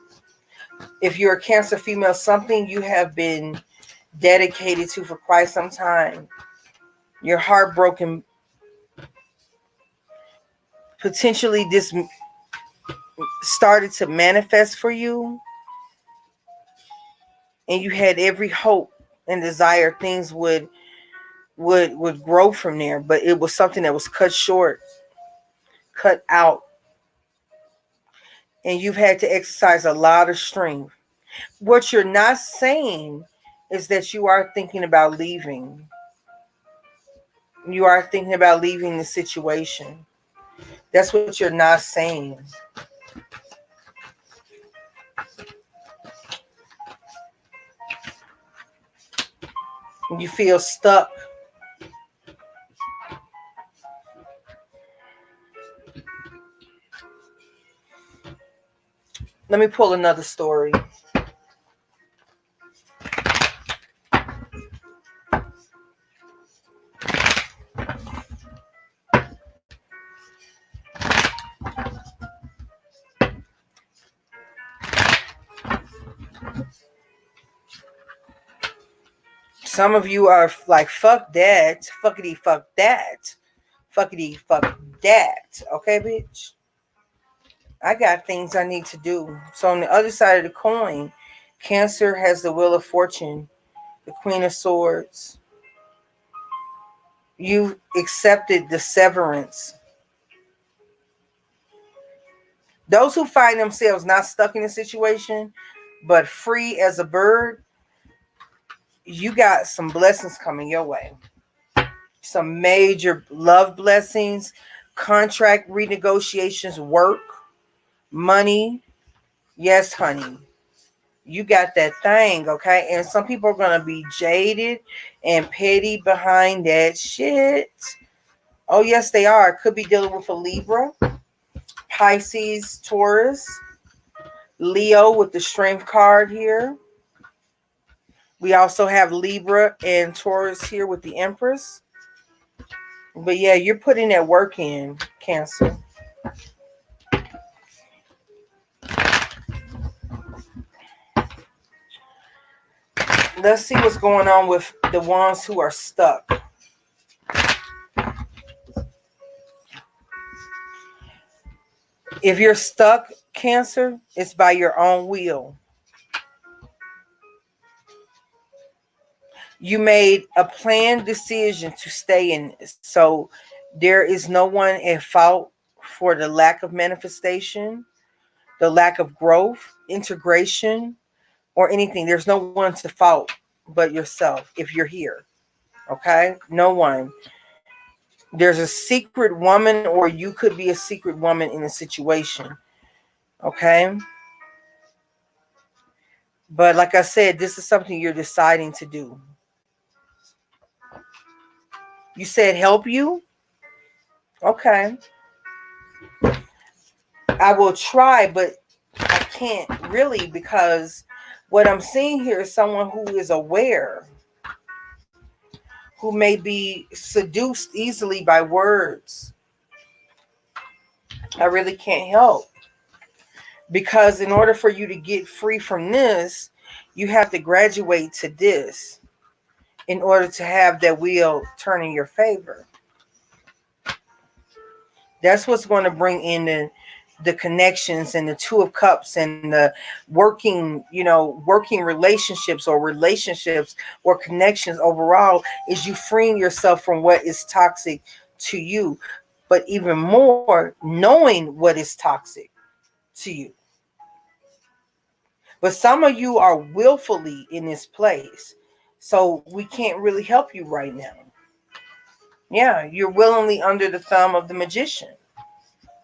If you're a Cancer female, something you have been dedicated to for quite some time. You're heartbroken. Potentially this started to manifest for you. And you had every hope and desire things would grow from there. But it was something that was cut short, cut out. And you've had to exercise a lot of strength. What you're not saying is that you are thinking about leaving. You are thinking about leaving the situation. That's what you're not saying. You feel stuck. Let me pull another story. Some of you are like, fuck that, fuckity fuck that, fuckity fuck that. Okay, bitch? I got things I need to do. So on the other side of the coin, Cancer has the Wheel of Fortune, the Queen of Swords. You accepted the severance. Those who find themselves not stuck in a situation, but free as a bird, you got some blessings coming your way. Some major love blessings, contract renegotiations, work, money. Yes, honey. You got that thing, okay? And some people are going to be jaded and petty behind that shit. Oh, yes, they are. Could be dealing with a Libra, Pisces, Taurus, Leo with the Strength card here. We also have Libra and Taurus here with the Empress. But yeah, you're putting that work in, Cancer. Let's see what's going on with the ones who are stuck. If you're stuck, Cancer, it's by your own will. You made a planned decision to stay in this. So there is no one at fault for the lack of manifestation, the lack of growth, integration, or anything. There's no one to fault but yourself if you're here. Okay? No one. There's a secret woman, or you could be a secret woman in a situation. Okay? But like I said, this is something you're deciding to do. You said help you? Okay. I will try, but I can't really, because what I'm seeing here is someone who is aware, who may be seduced easily by words. I really can't help. Because in order for you to get free from this, you have to graduate to this in order to have that wheel turn in your favor. That's what's going to bring in the connections and the Two of Cups and the working relationships or connections overall, is you freeing yourself from what is toxic to you, but even more knowing what is toxic to you. But some of you are willfully in this place, so we can't really help you right now. Yeah, you're willingly under the thumb of the magician,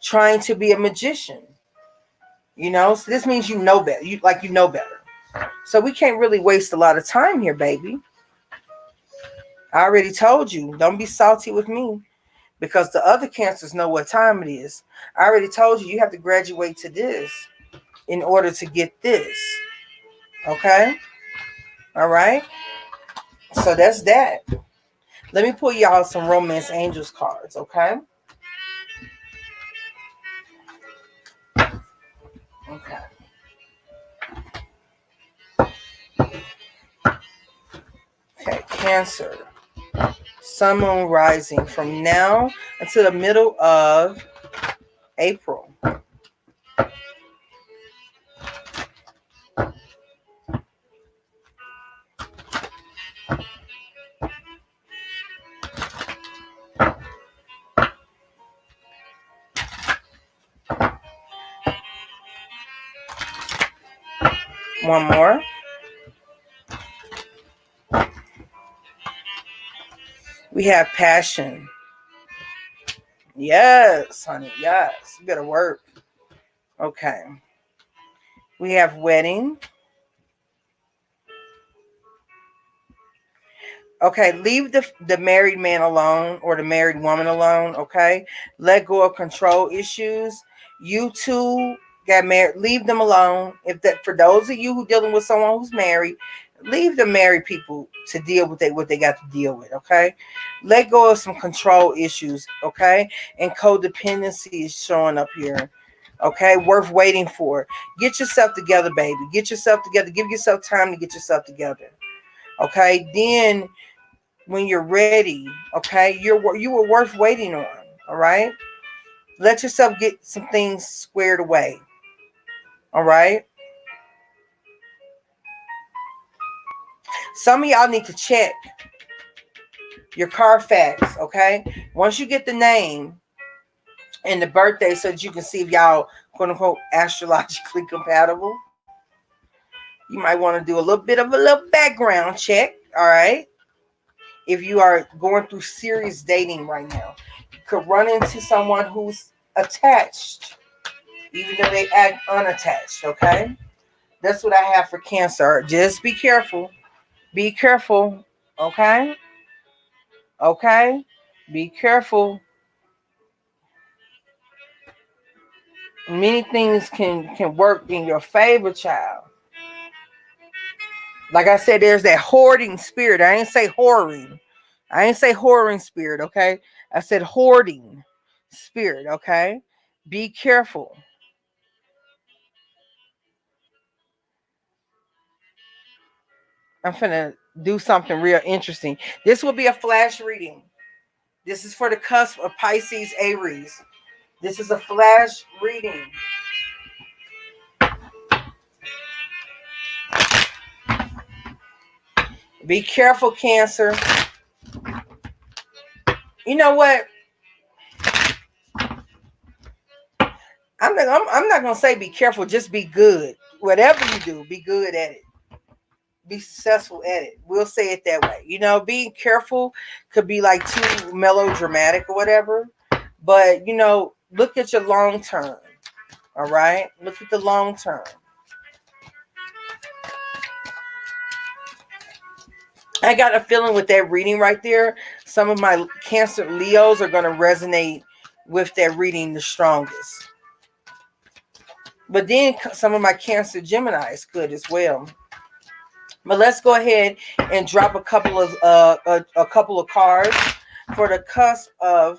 trying to be a magician. So this means you know better. You know better. So we can't really waste a lot of time here, baby. I already told you, don't be salty with me. because the other cancers know what time it is. I already told you, you have to graduate to this in order to get this. Okay? All right? So that's that. Let me pull y'all some Romance Angels cards, okay? Okay. Okay, Cancer. Sun, Moon, Rising from now until the middle of April. One more. We have Passion. Yes, honey, yes. You better work. Okay. We have Wedding. Okay, leave the married man alone or the married woman alone, okay? Let go of control issues. You two got married, leave them alone. If that, for those of you who dealing with someone who's married, leave the married people to deal with what they got to deal with, okay? Let go of some control issues, okay? And codependency is showing up here. Okay, worth waiting for. Get yourself together, baby. Get yourself together. Give yourself time to get yourself together. Okay, then when you're ready, okay, you were worth waiting on. All right, let yourself get some things squared away. All right, some of y'all need to check your Carfax. Okay, once you get the name and the birthday, so that you can see if y'all quote unquote astrologically compatible, you might want to do a little background check. All right, if you are going through serious dating right now, you could run into someone who's attached even though they act unattached, okay? That's what I have for Cancer. Just be careful. Be careful, okay? Okay? Be careful. Many things can work in your favor, child. Like I said, there's that hoarding spirit. I ain't say whoring. I ain't say whoring spirit, okay? I said hoarding spirit, okay? Be careful. I'm finna do something real interesting. This will be a flash reading. This is for the cusp of Pisces, Aries. This is a flash reading. Be careful, Cancer. You know what? I'm not gonna say be careful. Just be good. Whatever you do, be good at it. Be successful at it. We'll say it that way. You know, being careful could be like too melodramatic or whatever. But you know, look at your long term. All right, look at the long term. I got a feeling with that reading right there, some of my Cancer Leos are going to resonate with that reading the strongest. But then some of my Cancer Geminis could as well. But let's go ahead and drop a couple of cards for the cusp of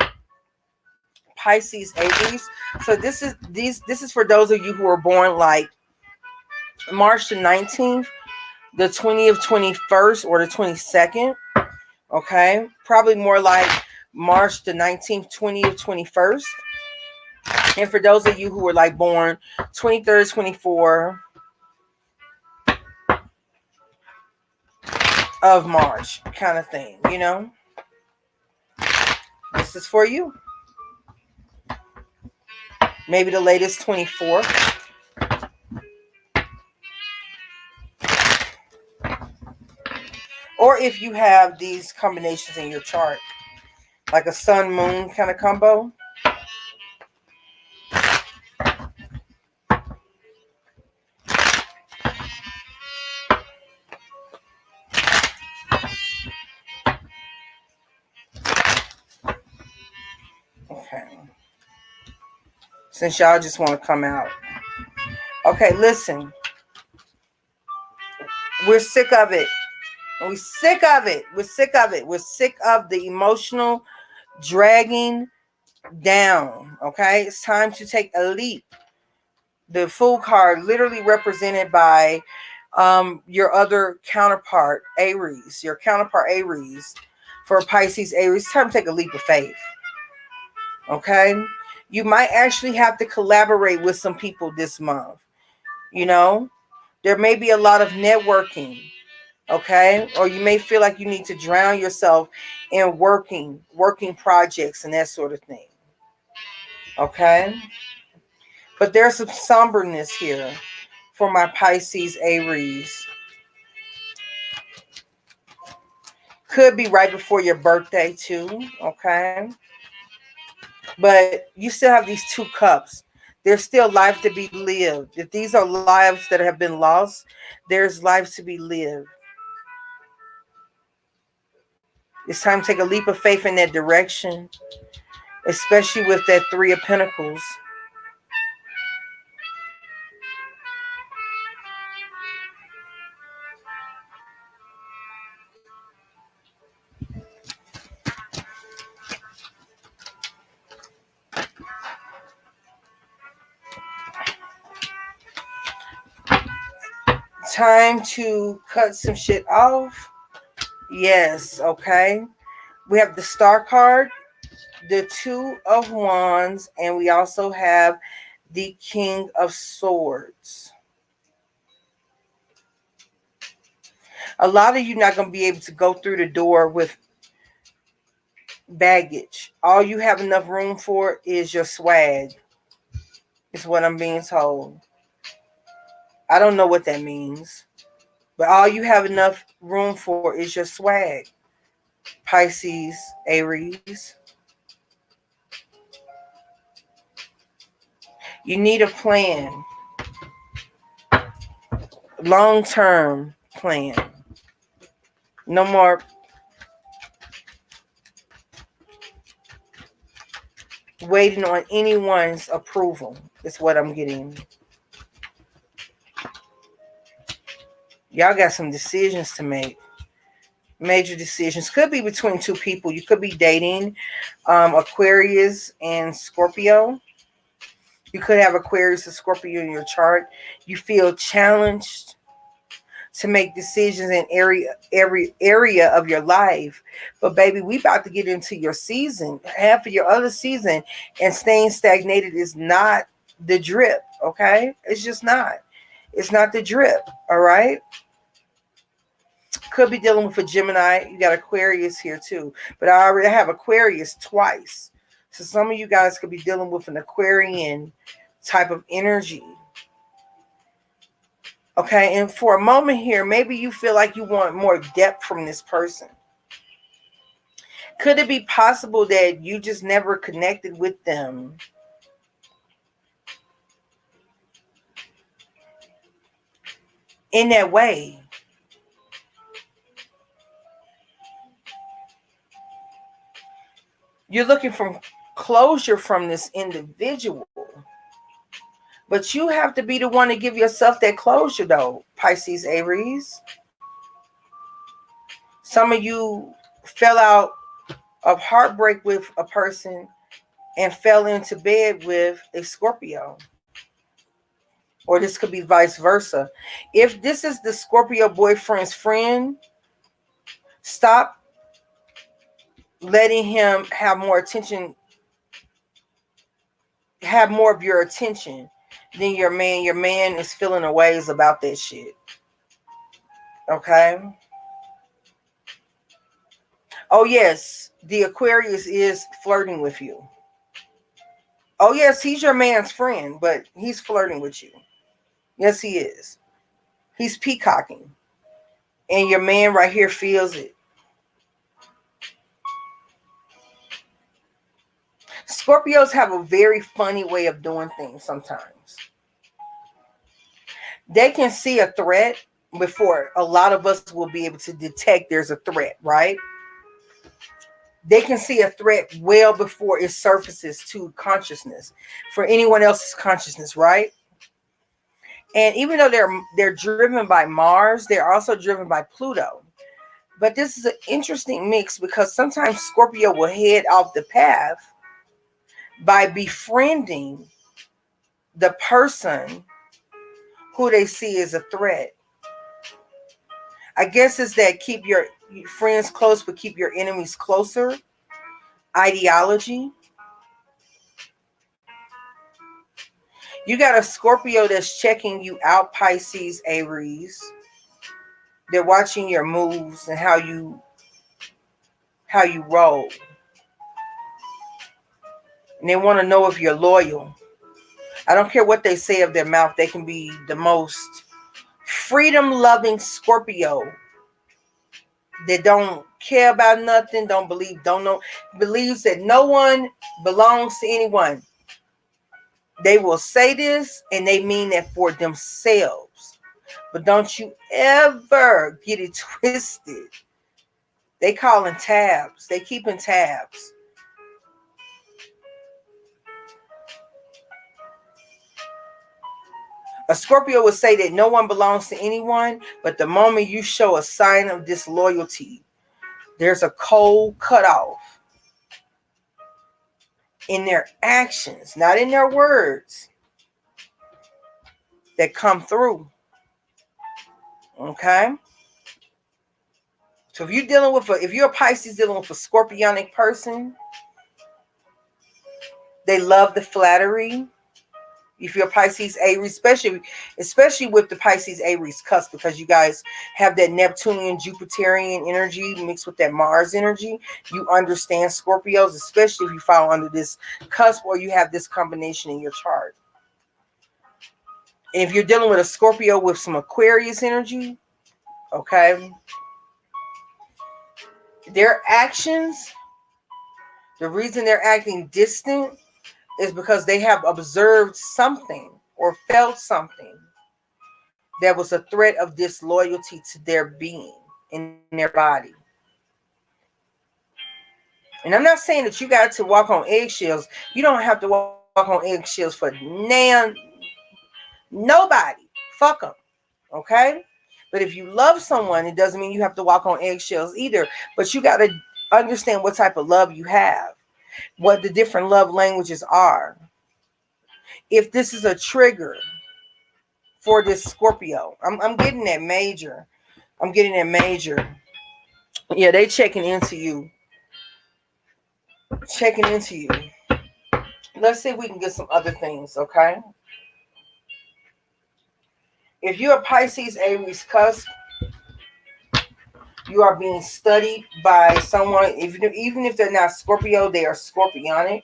Pisces, Aries. So this is for those of you who are born like March the 19th, the 20th, 21st, or the 22nd. Okay, probably more like March the 19th, 20th, 21st. And for those of you who were like born 23rd, 24 of March kind of thing, you know, this is for you. Maybe the latest 24th. Or if you have these combinations in your chart, like a sun moon kind of combo. since y'all just want to come out. Okay, listen. We're sick of it. We're sick of it. We're sick of it. We're sick of the emotional dragging down. Okay, it's time to take a leap. The Fool card literally represented by your other counterpart, Aries. Your counterpart, Aries. For Pisces, Aries, it's time to take a leap of faith. Okay, you might actually have to collaborate with some people this month. You know, there may be a lot of networking. Okay, or you may feel like you need to drown yourself in working projects and that sort of thing. Okay, but there's some somberness here for my Pisces, Aries. Could be right before your birthday too. Okay, but you still have these two cups. There's still life to be lived. If these are lives that have been lost, there's lives to be lived. It's time to take a leap of faith in that direction, especially with that Three of Pentacles. Time to cut some shit off. Yes, okay. We have the Star card, the Two of Wands, and we also have the King of Swords. A lot of you not going to be able to go through the door with baggage. All you have enough room for is your swag, is what I'm being told. I don't know what that means, but all you have enough room for is your swag. Pisces, Aries. You need a plan. Long-term plan. No more waiting on anyone's approval is what I'm getting. Y'all got some decisions to make. Major decisions. Could be between two people. You could be dating Aquarius and Scorpio. You could have Aquarius and Scorpio in your chart. You feel challenged to make decisions in every area of your life. But baby, we about to get into your season, half of your other season, and staying stagnated is not the drip, okay? It's just not. It's not the drip, all right? Could be dealing with a Gemini. You got Aquarius here too. But I already have Aquarius twice. So some of you guys could be dealing with an Aquarian type of energy. Okay, and for a moment here, maybe you feel like you want more depth from this person. Could it be possible that you just never connected with them? In that way. You're looking for closure from this individual. But you have to be the one to give yourself that closure though, Pisces, Aries. Some of you fell out of heartbreak with a person and fell into bed with a Scorpio. Or this could be vice versa. If this is the Scorpio boyfriend's friend, stop letting him have more attention, have more of your attention than your man. Your man is feeling a ways about that shit. Okay? Oh, yes, the Aquarius is flirting with you. Oh, yes, he's your man's friend, but he's flirting with you. Yes, he is. He's peacocking. And your man right here feels it. Scorpios have a very funny way of doing things sometimes. They can see a threat before a lot of us will be able to detect there's a threat, right? They can see a threat well before it surfaces to consciousness, for anyone else's consciousness, right? And even though they're driven by Mars, they're also driven by Pluto. But this is an interesting mix because sometimes Scorpio will head off the path by befriending the person who they see as a threat. I guess it's that keep your friends close but keep your enemies closer ideology. You got a Scorpio that's checking you out, Pisces, Aries. They're watching your moves and how you roll. And they want to know if you're loyal. I don't care what they say of their mouth. They can be the most freedom-loving Scorpio that don't care about nothing, believes that no one belongs to anyone. They will say this and they mean that for themselves. But don't you ever get it twisted. They calling tabs. They keeping tabs. A Scorpio would say that no one belongs to anyone, but the moment you show a sign of disloyalty, there's a cold cutoff in their actions, not in their words, that come through. Okay? So if you're a Pisces dealing with a Scorpionic person, they love the flattery. If you're a Pisces Aries, especially with the Pisces Aries cusp, because you guys have that Neptunian Jupiterian energy mixed with that Mars energy, you understand Scorpios, especially if you fall under this cusp or you have this combination in your chart. And if you're dealing with a Scorpio with some Aquarius energy, okay, their actions, the reason they're acting distant is because they have observed something or felt something that was a threat of disloyalty to their being in their body. And I'm not saying that you got to walk on eggshells. You don't have to walk on eggshells for nobody. Fuck them. Okay? But if you love someone, it doesn't mean you have to walk on eggshells either. But you got to understand what type of love you have, what the different love languages are. If this is a trigger for this Scorpio, I'm getting that major. I'm getting that major. Yeah, they checking into you. Checking into you. Let's see if we can get some other things, okay? If you're a Pisces Aries cusp, you are being studied by someone, even if they're not Scorpio, they are Scorpionic.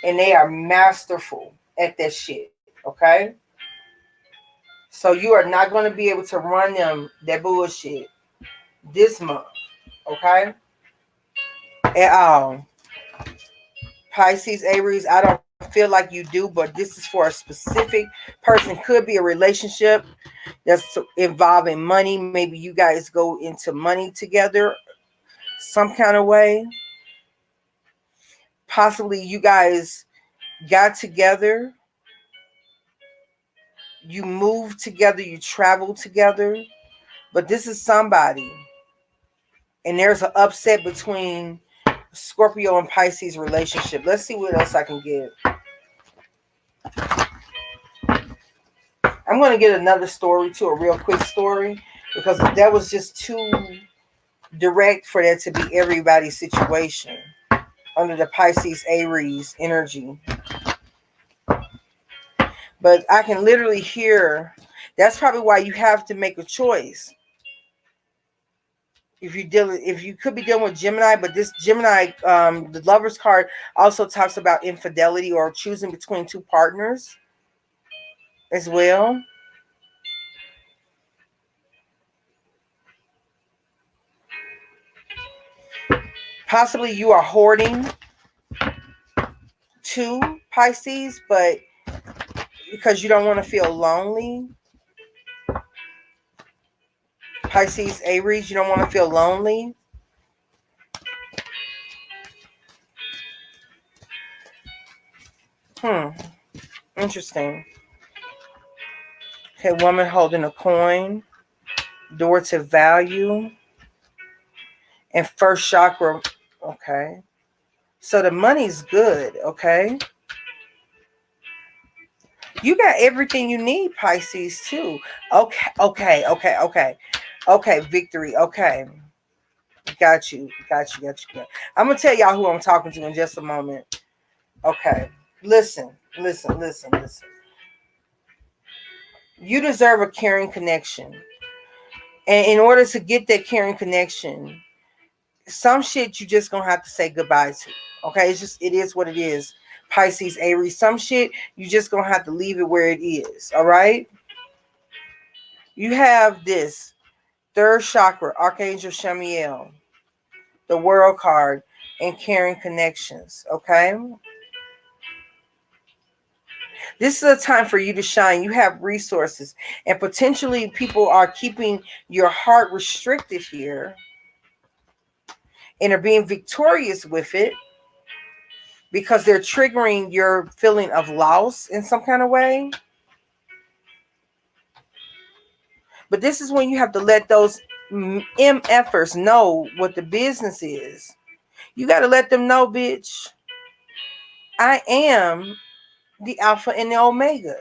And they are masterful at that shit, okay? So you are not going to be able to run them that bullshit this month, okay? At all. Pisces, Aries, I don't feel like you do, but this is for a specific person. Could be a relationship that's involving money. Maybe you guys go into money together some kind of way. Possibly you guys got together. You moved together. You traveled together. But this is somebody. And there's an upset between Scorpio and Pisces relationship. Let's see what else I can get. I'm going to get another story too, a real quick story, because that was just too direct for that to be everybody's situation under the Pisces Aries energy. But I can literally hear, that's probably why you have to make a choice. If you could be dealing with Gemini, but this Gemini, the Lover's card also talks about infidelity or choosing between two partners as well. Possibly you are hoarding two Pisces, but because you don't want to feel lonely. Pisces, Aries, you don't want to feel lonely. Interesting. Okay, woman holding a coin. Door to value. And first chakra. Okay. So the money's good, okay? You got everything you need, Pisces, too. Okay, victory. Okay. Got you. I'm going to tell y'all who I'm talking to in just a moment. Okay. Listen. You deserve a caring connection. And in order to get that caring connection, some shit you just gonna have to say goodbye to. Okay, it is what it is. Pisces, Aries, some shit you just gonna have to leave it where it is. All right. You have this third chakra, Archangel Shamiel, the World card, and caring connections. Okay. This is a time for you to shine. You have resources, and potentially people are keeping your heart restricted here and are being victorious with it because they're triggering your feeling of loss in some kind of way. But this is when you have to let those MFers know what the business is. You got to let them know, bitch, I am the Alpha and the Omega.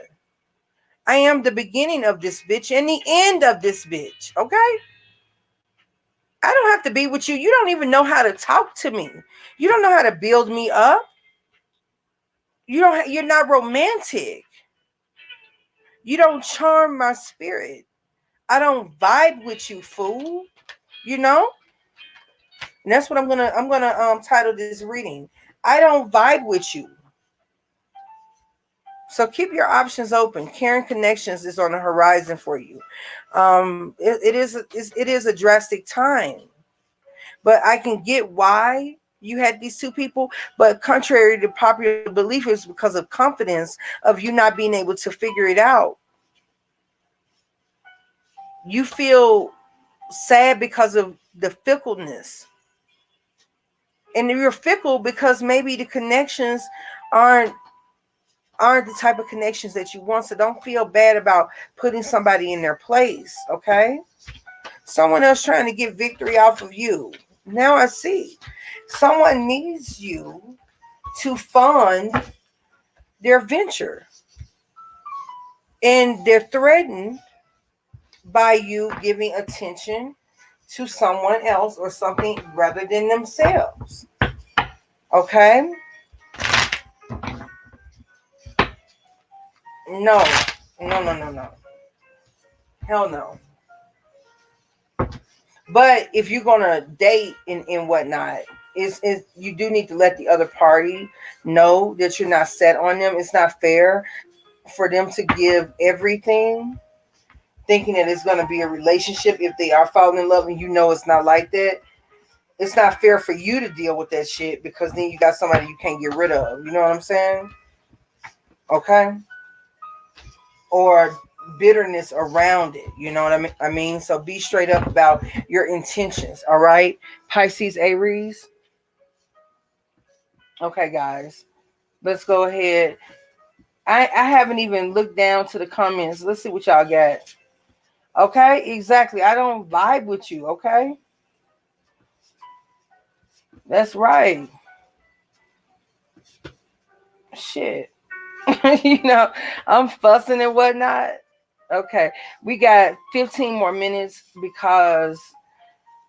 I am the beginning of this bitch and the end of this bitch, okay? I don't have to be with you. You don't even know how to talk to me. You don't know how to build me up. You're not romantic. You don't charm my spirit. I don't vibe with you, fool. You know? And that's what I'm gonna title this reading. I don't vibe with you. So keep your options open. Caring connections is on the horizon for you. It is a drastic time. But I can get why you had these two people, but contrary to popular belief, it's because of confidence of you not being able to figure it out. You feel sad because of the fickleness. And you're fickle because maybe the connections aren't the type of connections that you want. So don't feel bad about putting somebody in their place, okay? Someone else trying to get victory off of you. Now I see. Someone needs you to fund their venture. And they're threatened by you giving attention to someone else or something rather than themselves. Okay? No. Hell no. But if you're gonna date and whatnot, is you do need to let the other party know that you're not set on them. It's not fair for them to give everything, thinking that it's gonna be a relationship if they are falling in love and you know it's not like that. It's not fair for you to deal with that shit because then you got somebody you can't get rid of. You know what I'm saying? Okay? Or bitterness around it. You know what I mean? So be straight up about your intentions. All right? Pisces, Aries. Okay, guys. Let's go ahead. I haven't even looked down to the comments. Let's see what y'all got. Okay? Exactly. I don't vibe with you. Okay? That's right. Shit. You know, I'm fussing and whatnot. Okay, we got 15 more minutes because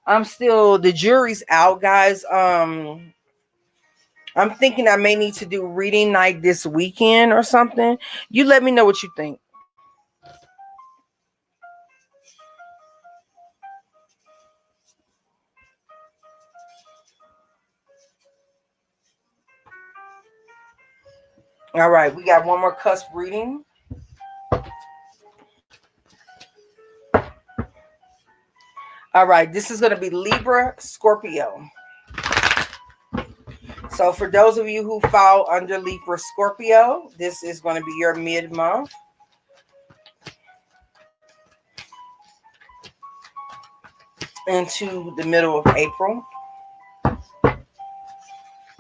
the jury's out, guys. I'm thinking I may need to do reading night this weekend or something. You let me know what you think. All right, we got one more cusp reading. All right, this is going to be Libra, Scorpio. So for those of you who fall under Libra, Scorpio, this is going to be your mid-month. Into the middle of April.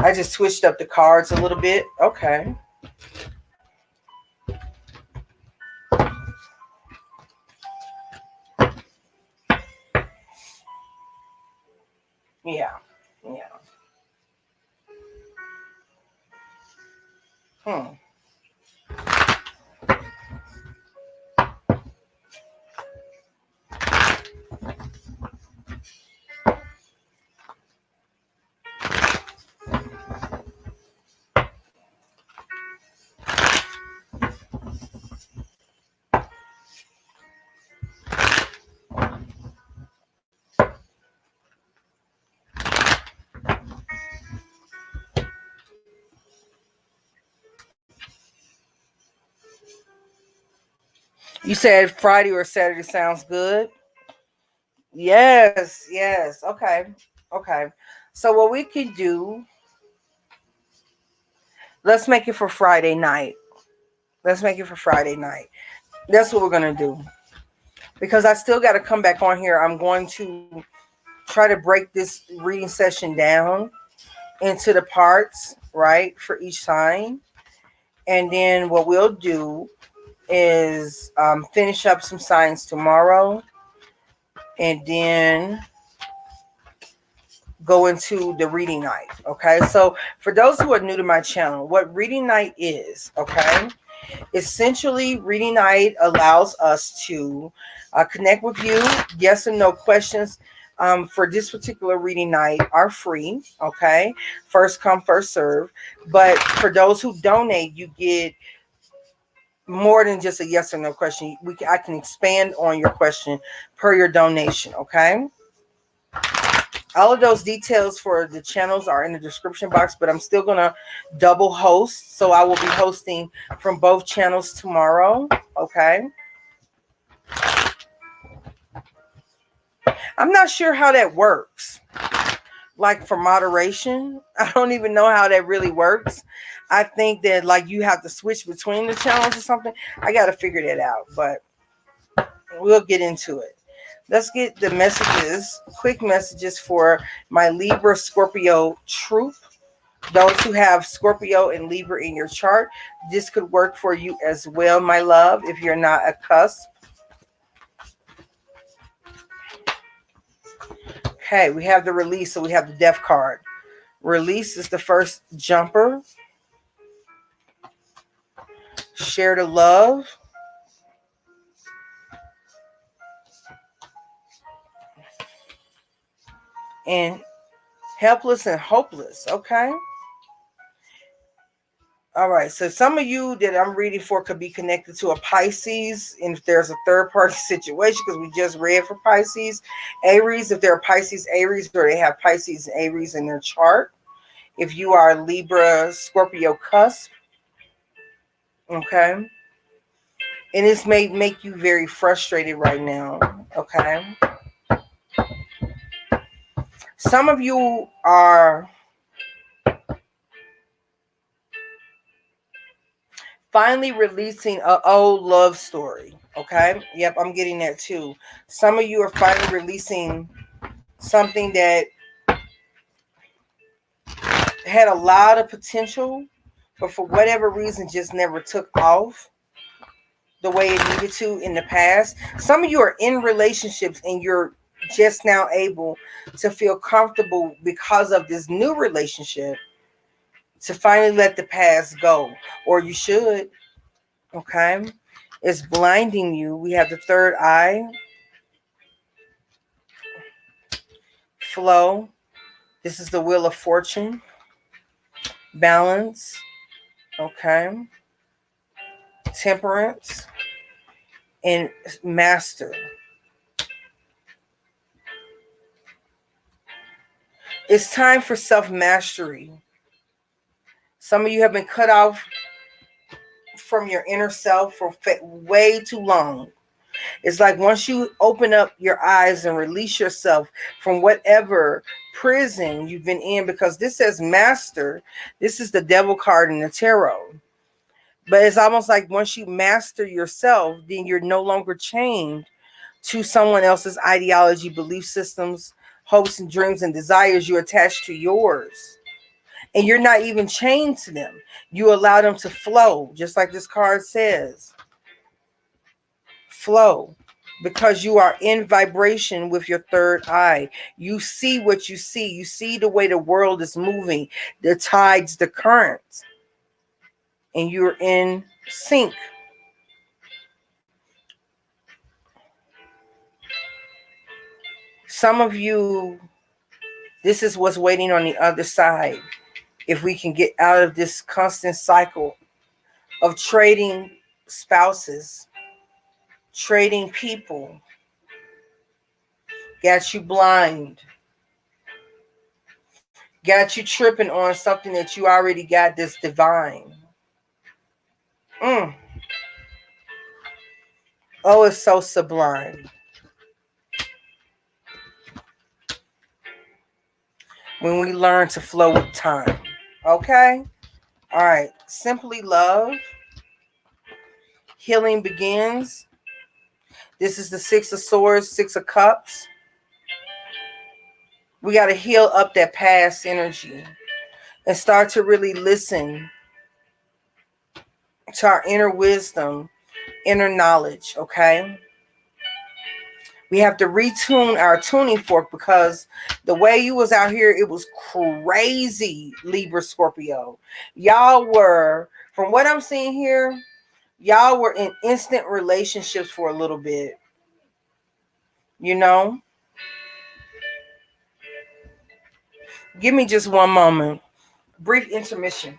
I just switched up the cards a little bit. Okay. Yeah. You said Friday or Saturday sounds good. Yes, yes. Okay. Okay. So what we could do, let's make it for Friday night. Let's make it for Friday night. That's what we're going to do. Because I still got to come back on here. I'm going to try to break this reading session down into the parts, right, for each sign. And then what we'll do is finish up some signs tomorrow. And then go into the reading night. Okay, so for those who are new to my channel, what reading night is, okay, essentially reading night allows us to connect with you. Yes and no questions for this particular reading night are free. Okay, first come, first serve. But for those who donate, you get more than just a yes or no question. I can expand on your question per your donation. Okay. All of those details for the channels are in the description box, but I'm still going to double host. So I will be hosting from both channels tomorrow. Okay. I'm not sure how that works. Like for moderation, I don't even know how that really works. I think that like you have to switch between the channels or something. I got to figure that out, but we'll get into it. Let's get the messages, quick messages for my Libra Scorpio troop. Those who have Scorpio and Libra in your chart, this could work for you as well, my love, if you're not a cusp. Okay, we have the release, so we have the death card. Release is the first jumper. Share the love. And helpless and hopeless, okay? All right, so some of you that I'm reading for could be connected to a Pisces, and if there's a third-party situation, because we just read for Pisces. Aries, if they're Pisces, Aries, or they have Pisces and Aries in their chart. If you are Libra, Scorpio, Cusp, okay? And this may make you very frustrated right now, okay? Some of you are finally releasing an old love story, okay? Yep, I'm getting that too. Some of you are finally releasing something that had a lot of potential, but for whatever reason just never took off the way it needed to in the past. Some of you are in relationships and you're just now able to feel comfortable because of this new relationship to finally let the past go, or you should, okay? It's blinding you. We have the third eye, flow. This is the wheel of fortune, balance, okay? Temperance, and master. It's time for self-mastery. Some of you have been cut off from your inner self for way too long. It's like once you open up your eyes and release yourself from whatever prison you've been in, because this says master, this is the devil card in the tarot. But it's almost like once you master yourself, then you're no longer chained to someone else's ideology, belief systems, hopes and dreams and desires. You attach to yours. And you're not even chained to them. You allow them to flow, just like this card says. Flow. because you are in vibration with your third eye. You see what you see. You see the way the world is moving, the tides, the currents, and you're in sync. Some of you, this is what's waiting on the other side. If we can get out of this constant cycle of trading spouses, trading people, got you blind, got you tripping on something that you already got that's divine. Oh, it's so sublime. When we learn to flow with time. Okay? All right. Simply love. Healing begins. This is the Six of Swords, Six of Cups. We got to heal up that past energy and start to really listen to our inner wisdom, inner knowledge, okay? We have to retune our tuning fork, because the way you was out here, it was crazy, Libra, Scorpio. Y'all were, from what I'm seeing here, y'all were in instant relationships for a little bit. You know? Give me just one moment. Brief intermission.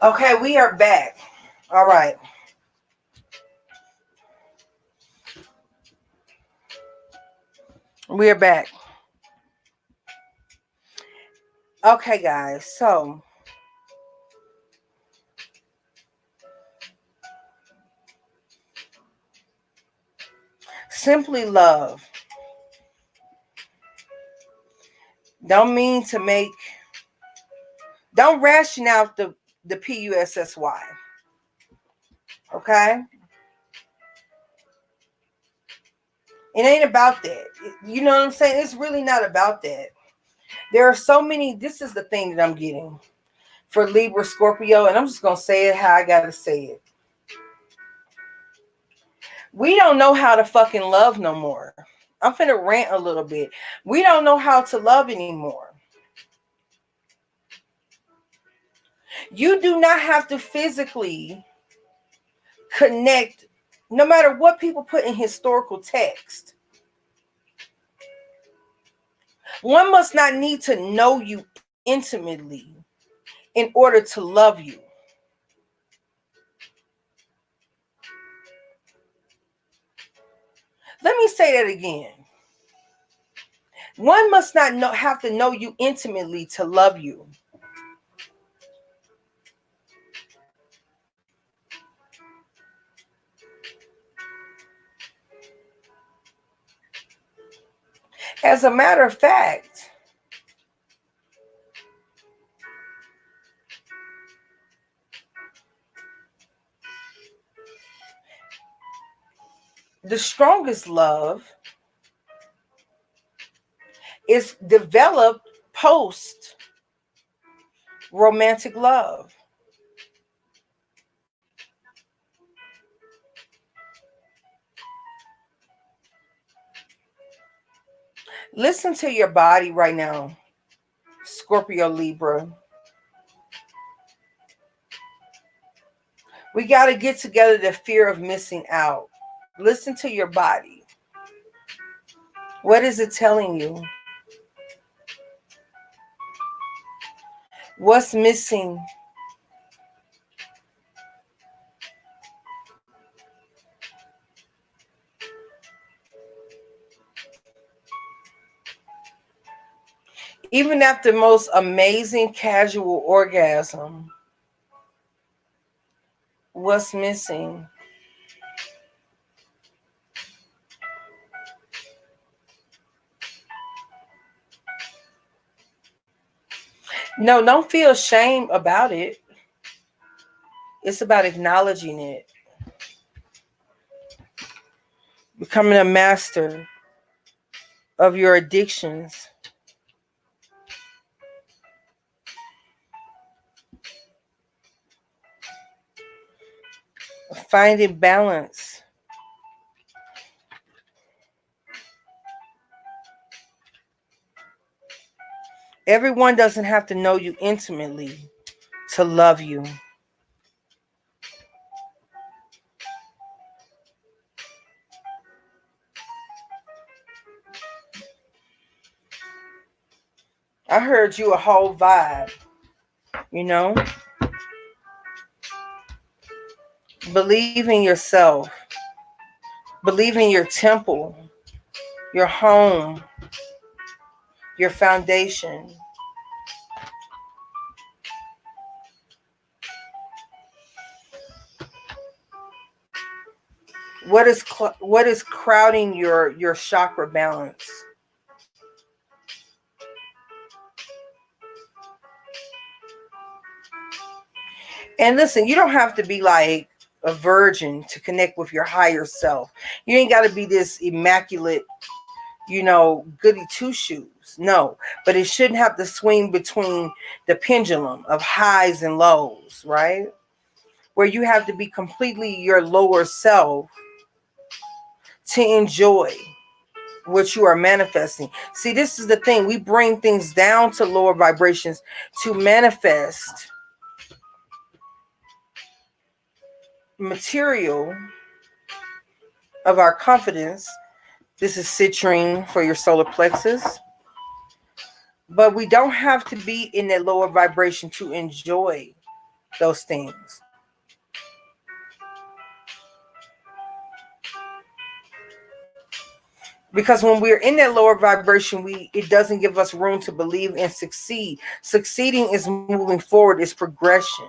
Okay, we are back. All right. We are back. Okay, guys. So, simply love. Don't mean to make, don't ration out the PUSSY. Okay? It ain't about that. You know what I'm saying? It's really not about that. There are so many, this is the thing that I'm getting for Libra, Scorpio, and I'm just going to say it how I got to say it. We don't know how to fucking love no more. I'm finna rant a little bit. We don't know how to love anymore. You do not have to physically connect, no matter what people put in historical text. One must not need to know you intimately in order to love you. Let me say that again. One must not have to know you intimately to love you. As a matter of fact, the strongest love is developed post romantic love. Listen to your body right now, Scorpio, Libra. We got to get together the fear of missing out. Listen to your body. What is it telling you? What's missing? Even after the most amazing casual orgasm, what's missing? No, don't feel shame about it. It's about acknowledging it, becoming a master of your addictions, finding balance. Everyone doesn't have to know you intimately to love you. I heard you a whole vibe, you know? Believe in yourself. Believe in your temple, your home, your foundation. What is crowding your chakra balance? And listen, you don't have to be like a virgin to connect with your higher self. You ain't got to be this immaculate, goody two shoes. No, but it shouldn't have to swing between the pendulum of highs and lows, right? Where you have to be completely your lower self to enjoy what you are manifesting. See, this is the thing. We bring things down to lower vibrations to manifest material of our confidence. This is citrine for your solar plexus. But we don't have to be in that lower vibration to enjoy those things. Because when we're in that lower vibration, it doesn't give us room to believe and succeed. Succeeding is moving forward, is progression.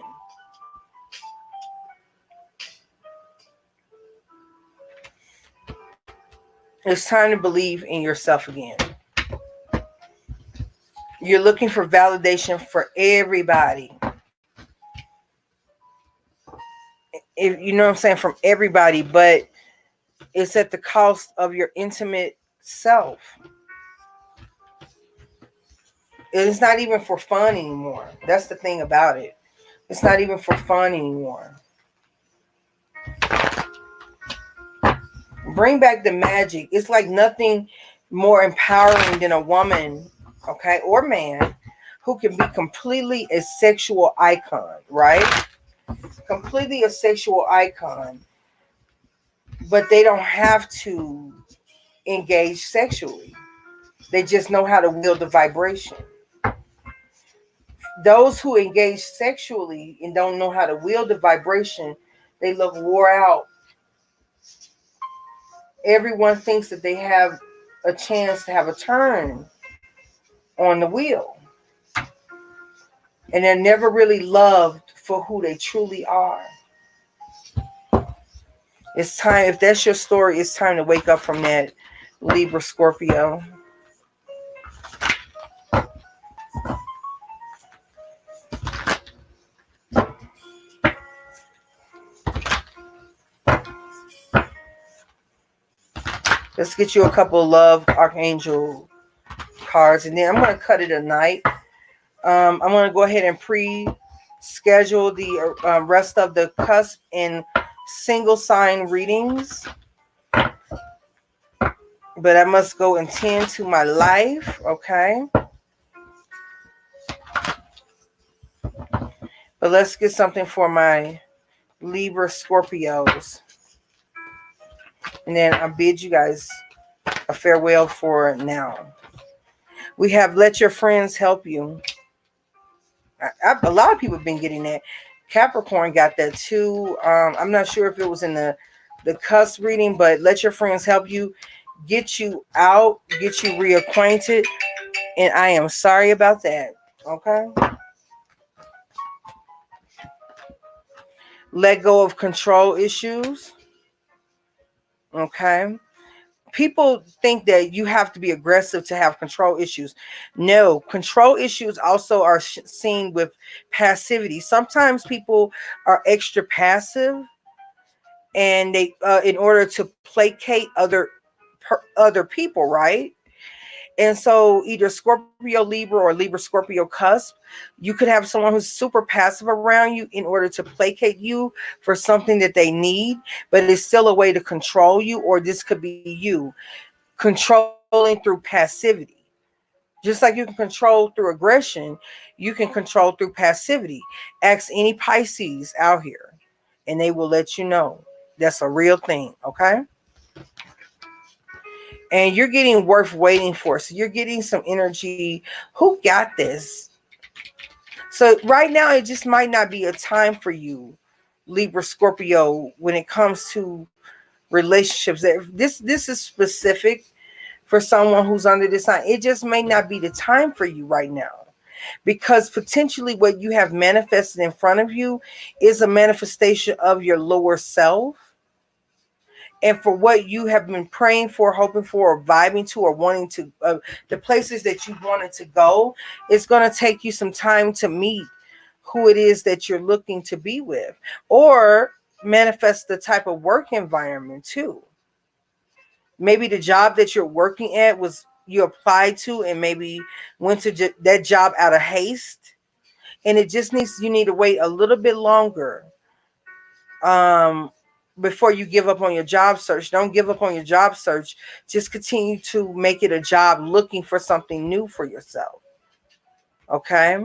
It's time to believe in yourself again. You're looking for validation for everybody. You know what I'm saying? From everybody, but it's at the cost of your intimate self. It's not even for fun anymore. That's the thing about it. It's not even for fun anymore. Bring back the magic. It's like nothing more empowering than a woman, okay, or man who can be completely a sexual icon, right? Completely a sexual icon, but they don't have to engage sexually. They just know how to wield the vibration. Those who engage sexually and don't know how to wield the vibration, they look wore out. Everyone thinks that they have a chance to have a turn on the wheel. And they're never really loved for who they truly are. It's time, if that's your story, it's time to wake up from that, Libra, Scorpio. Let's get you a couple of love archangel cards, and then I'm going to cut it a night. I'm going to go ahead and pre-schedule the rest of the cusp and single sign readings. But I must go and tend to my life, okay? But let's get something for my Libra Scorpios. And then I bid you guys a farewell for now. We have let your friends help you. A lot of people have been getting that. Capricorn got that too. I'm not sure if it was in the cusp reading, but let your friends help you, get you out, get you reacquainted. And I am sorry about that. Okay. Let go of control issues. Okay. People think that you have to be aggressive to have control issues. No, control issues also are seen with passivity. Sometimes people are extra passive, and they in order to placate other people, right? And so either Scorpio Libra or Libra Scorpio Cusp, you could have someone who's super passive around you in order to placate you for something that they need, but it's still a way to control you. Or this could be you controlling through passivity. Just like you can control through aggression, you can control through passivity. Ask any Pisces out here, and they will let you know that's a real thing, okay? And you're getting worth waiting for. So you're getting some energy. Who got this? So right now, it just might not be a time for you, Libra Scorpio, when it comes to relationships. This is specific for someone who's under this sign. It just may not be the time for you right now, because potentially what you have manifested in front of you is a manifestation of your lower self. And for what you have been praying for, hoping for, or vibing to, or wanting to, the places that you wanted to go, it's going to take you some time to meet who it is that you're looking to be with, or manifest the type of work environment too. Maybe the job that you're working at was you applied to, and maybe went to that job out of haste, and it just you need to wait a little bit longer before you give up on your job search. Don't give up on your job search. Just continue to make it a job, looking for something new for yourself. Okay?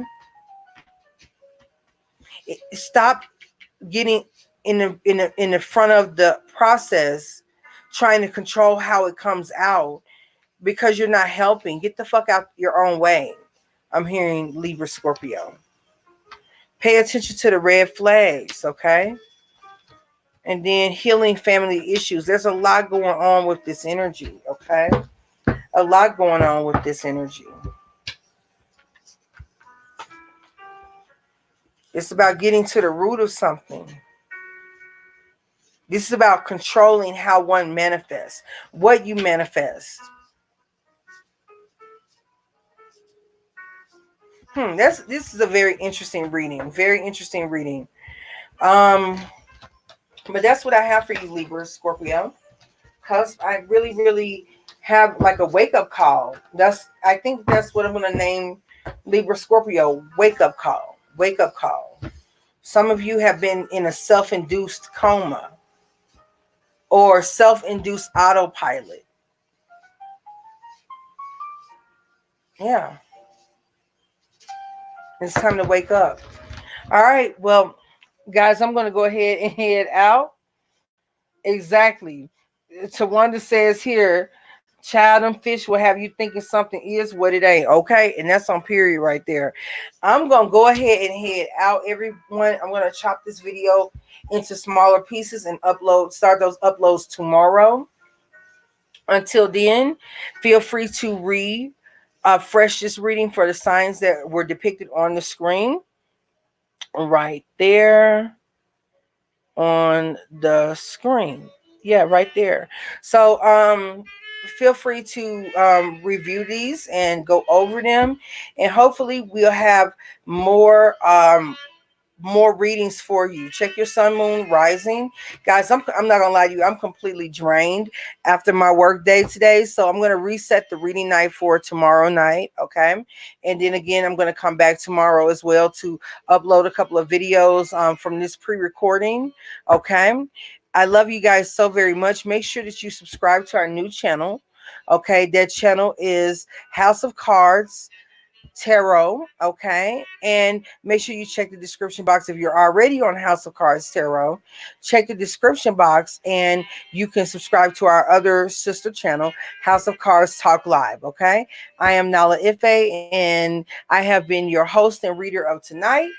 Stop getting in the front of the process, trying to control how it comes out, because you're not helping. Get the fuck out your own way. I'm hearing Libra Scorpio. Pay attention to the red flags, okay? And then healing family issues. There's a lot going on with this energy, okay? A lot going on with this energy. It's about getting to the root of something. This is about controlling how one manifests, what you manifest. This is a very interesting reading. Very interesting reading. But that's what I have for you, Libra, Scorpio. Because I really, really have like a wake-up call. I think that's what I'm going to name Libra, Scorpio. Wake-up call. Wake-up call. Some of you have been in a self-induced coma or self-induced autopilot. Yeah. It's time to wake up. All right. Well, guys, I'm going to go ahead and head out. Exactly. Tawanda says here, child and fish will have you thinking something is what it ain't. Okay. And that's on period right there. I'm going to go ahead and head out, everyone. I'm going to chop this video into smaller pieces and start those uploads tomorrow. Until then, feel free to refresh this reading for the signs that were depicted on the screen right there on the screen. Yeah, right there. So feel free to review these and go over them, and hopefully we'll have more more readings for you. Check your sun, moon, rising. Guys, I'm not gonna lie to you, I'm completely drained after my work day today, so I'm gonna reset the reading night for tomorrow night. Okay, and then again, I'm gonna come back tomorrow as well to upload a couple of videos from this pre-recording. Okay, I love you guys so very much. Make sure that you subscribe to our new channel. Okay, that channel is House of Cards Tarot. Okay, and make sure you check the description box if you're already on House of Cards Tarot. Check the description box and you can subscribe to our other sister channel, House of Cards Talk Live. Okay, I am Nala-Ife and I have been your host and reader of tonight.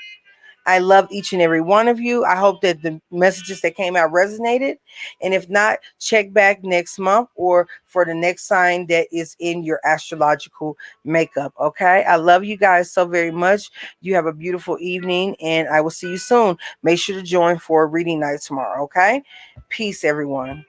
I love each and every one of you. I hope that the messages that came out resonated. And if not, check back next month or for the next sign that is in your astrological makeup. Okay. I love you guys so very much. You have a beautiful evening and I will see you soon. Make sure to join for reading night tomorrow. Okay. Peace, everyone.